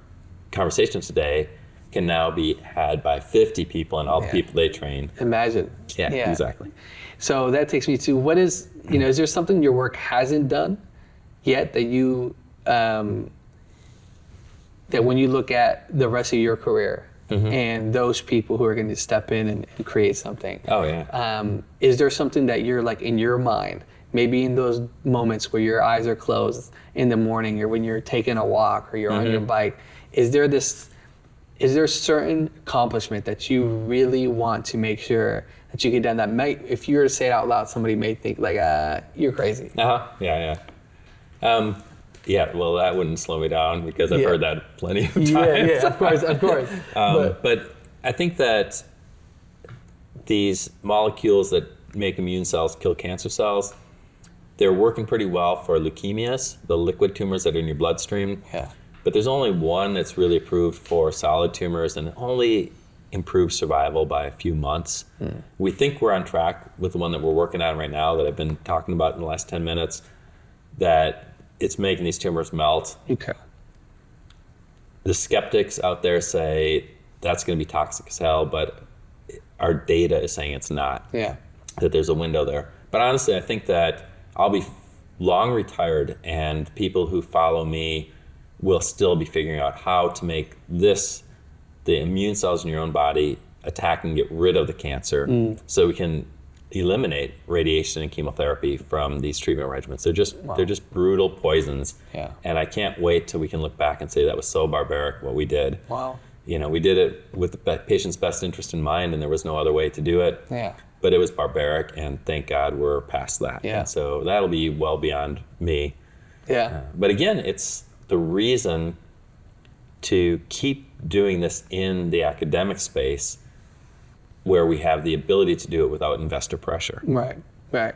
conversations today can now be had by 50 people and all the people they train. Imagine. Exactly. So that takes me to, what is is there something your work hasn't done yet that you that when you look at the rest of your career and those people who are going to step in and create something? Oh yeah. Is there something that you're like in your mind, maybe in those moments where your eyes are closed in the morning or when you're taking a walk or you're on your bike, is there a certain accomplishment that you really want to make sure that you get done that might, if you were to say it out loud, somebody may think like, you're crazy? Yeah. Yeah, well, that wouldn't slow me down because I've heard that plenty of times. Yeah, of course. But I think that these molecules that make immune cells kill cancer cells, they're working pretty well for leukemias, the liquid tumors that are in your bloodstream. Yeah. But there's only one that's really approved for solid tumors, and it only improves survival by a few months. We think we're on track with the one that we're working on right now that I've been talking about in the last 10 minutes, that it's making these tumors melt. Okay. The skeptics out there say that's going to be toxic as hell, but our data is saying it's not. Yeah. That there's a window there. But honestly, I think that I'll be long retired, and people who follow me will still be figuring out how to make the immune cells in your own body attack and get rid of the cancer, so we can eliminate radiation and chemotherapy from these treatment regimens. They're just brutal poisons. Yeah. And I can't wait till we can look back and say that was so barbaric what we did. Wow. We did it with the patient's best interest in mind, and there was no other way to do it. Yeah. But it was barbaric, and thank God we're past that. Yeah. And so that'll be well beyond me. Yeah. But again, it's the reason to keep doing this in the academic space where we have the ability to do it without investor pressure. Right. Yeah,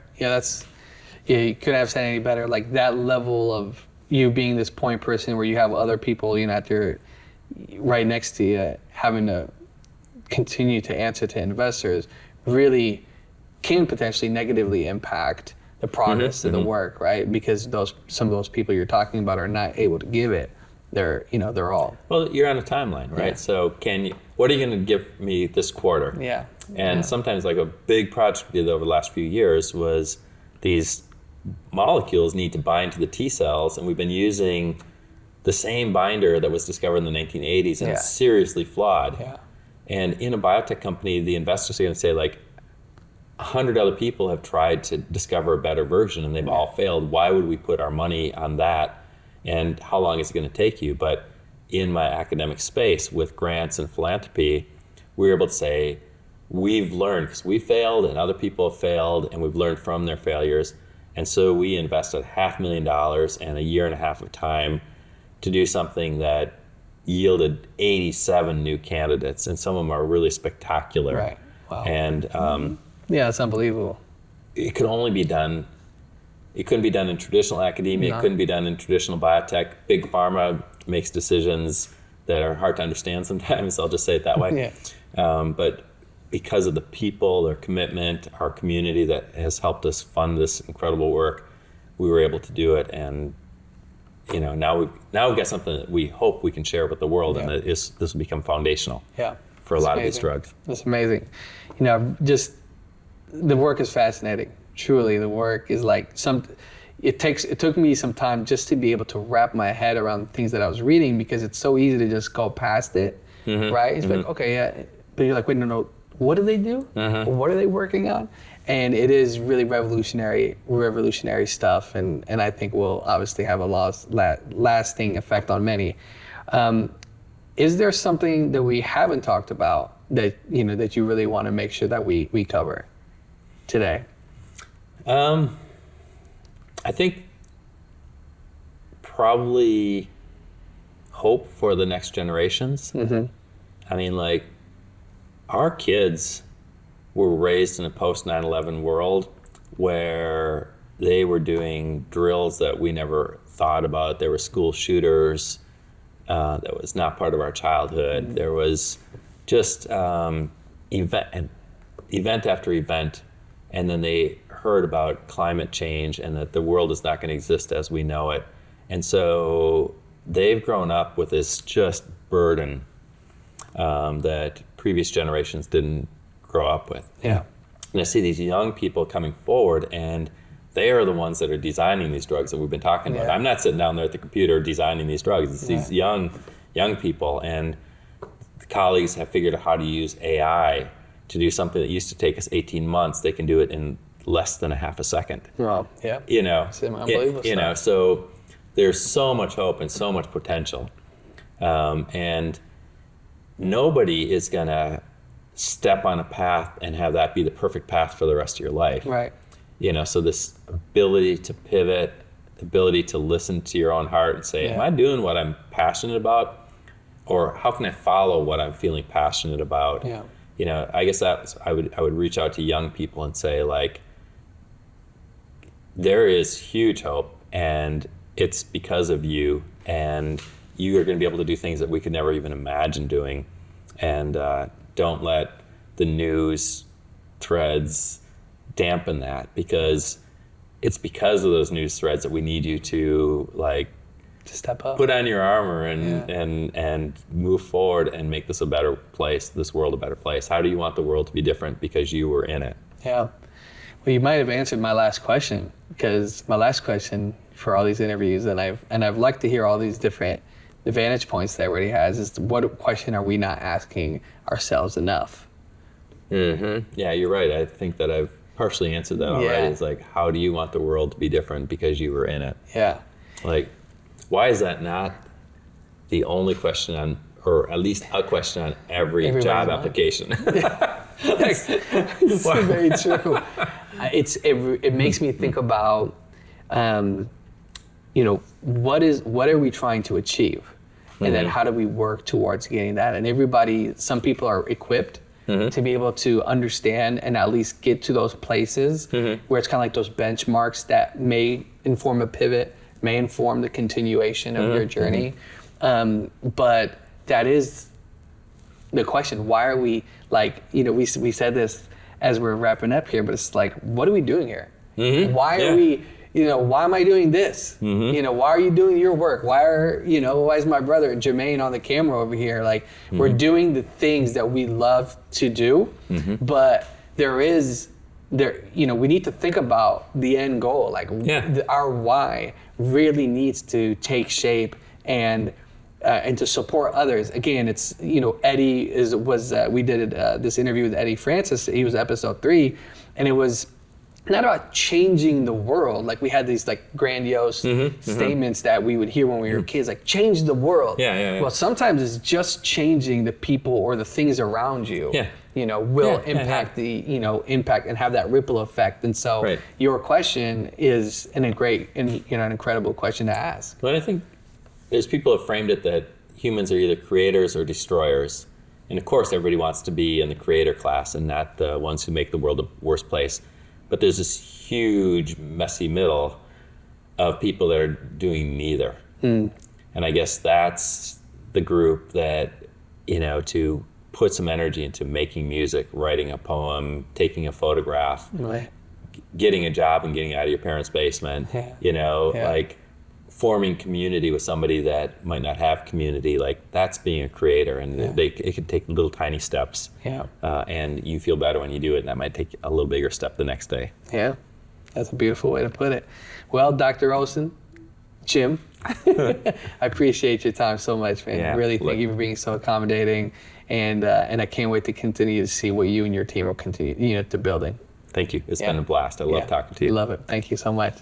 you couldn't have said any better. Like that level of you being this point person where you have other people, out there right next to you having to continue to answer to investors really can potentially negatively impact the progress of the work, right? Because some of those people you're talking about are not able to give it. They're all. Well, you're on a timeline, right? Yeah. So what are you going to give me this quarter? Yeah. And sometimes like a big project we did over the last few years was these molecules need to bind to the T cells, and we've been using the same binder that was discovered in the 1980s, and it's seriously flawed. Yeah. And in a biotech company, the investors are going to say like, 100 other people have tried to discover a better version and they've all failed. Why would we put our money on that? And how long is it going to take you? But in my academic space with grants and philanthropy, we were able to say, we've learned, because we failed and other people have failed, and we've learned from their failures. And so we invested $500,000 and a year and a half of time to do something that yielded 87 new candidates, and some of them are really spectacular. Right. Wow. And yeah, it's unbelievable. it could only be done, it couldn't be done in traditional academia, No. it couldn't be done in traditional biotech. Big pharma makes decisions that are hard to understand sometimes, I'll just say it that way. But because of the people, their commitment, our community that has helped us fund this incredible work, we were able to do it. And now we've got something that we hope we can share with the world, and this will become foundational for a lot of these drugs. That's amazing. Just the work is fascinating. Truly, the work is like it took me some time just to be able to wrap my head around things that I was reading, because it's so easy to just go past it, right? It's like, okay, yeah, but you're like, wait, no, what do they do? What are they working on? And it is really revolutionary stuff, and I think will obviously have a lasting effect on many. Is there something that we haven't talked about that that you really want to make sure that we cover today? I think probably hope for the next generations. I mean, like, our kids were raised in a post 9/11 world where they were doing drills that we never thought about. There were school shooters. That was not part of our childhood. There was just event after event, and then they heard about climate change and that the world is not going to exist as we know it. And so they've grown up with this just burden that previous generations didn't grow up with. Yeah. And I see these young people coming forward, and they are the ones that are designing these drugs that we've been talking about. I'm not sitting down there at the computer designing these drugs. It's these young people, and the colleagues have figured out how to use AI to do something that used to take us 18 months. They can do it in less than a half a second. Wow. Yeah. You know, It's unbelievable you know, so there's so much hope and so much potential. And nobody is going to step on a path and have that be the perfect path for the rest of your life. Right. You know, so this ability to pivot, ability to listen to your own heart and say, am I doing what I'm passionate about? Or how can I follow what I'm feeling passionate about? Yeah. You know, I guess I would reach out to young people and say, like, there is huge hope, and it's because of you, and you are going to be able to do things that we could never even imagine doing. And don't let the news threads dampen that, because it's because of those news threads that we need you to, like, to step up, put on your armor and move forward and make this a better place, this world a better place. How do you want the world to be different because you were in it? Yeah. Well, you might have answered my last question, because my last question for all these interviews, and I've liked to hear all these different vantage points that everybody has, is what question are we not asking ourselves enough? Mm-hmm. Yeah, you're right. I think that I've partially answered that already. It's like, how do you want the world to be different because you were in it? Yeah. Like, why is that not the only question on, or at least a question on every job application? It's very true. It makes me think about, you know, what are we trying to achieve? And then how do we work towards getting that? And some people are equipped to be able to understand and at least get to those places where it's kind of like those benchmarks that may inform a pivot, may inform the continuation of your journey. But that is the question. Why are we, like, you know, we said this as we're wrapping up here, but it's like, what are we doing here? Why are we, you know, why am I doing this? You know, why are you doing your work? Why is my brother Jermaine on the camera over here? Like, we're doing the things that we love to do, but you know, we need to think about the end goal. Like, our why really needs to take shape and to support others. Again, it's, you know, Eddie we did this interview with Eddie Francis. He was episode 3, and it was not about changing the world. Like, we had these, like, grandiose statements that we would hear when we were kids, like, change the world. Well, sometimes it's just changing the people or the things around you. You know, will impact impact and have that ripple effect. And so your question is an incredible question to ask. Well, I think there's people have framed it that humans are either creators or destroyers. And of course, everybody wants to be in the creator class and not the ones who make the world a worse place. But there's this huge, messy middle of people that are doing neither. And I guess that's the group that, you know, to put some energy into making music, writing a poem, taking a photograph, getting a job and getting out of your parents' basement, you know, like forming community with somebody that might not have community, like, that's being a creator. And it can take little tiny steps. And you feel better when you do it, and that might take a little bigger step the next day. Yeah, that's a beautiful way to put it. Well, Dr. Olson, Jim, I appreciate your time so much, man. Really, thank you for being so accommodating. And I can't wait to continue to see what you and your team will continue, you know, to building. Thank you. It's been a blast. I love talking to you. Love it. Thank you so much.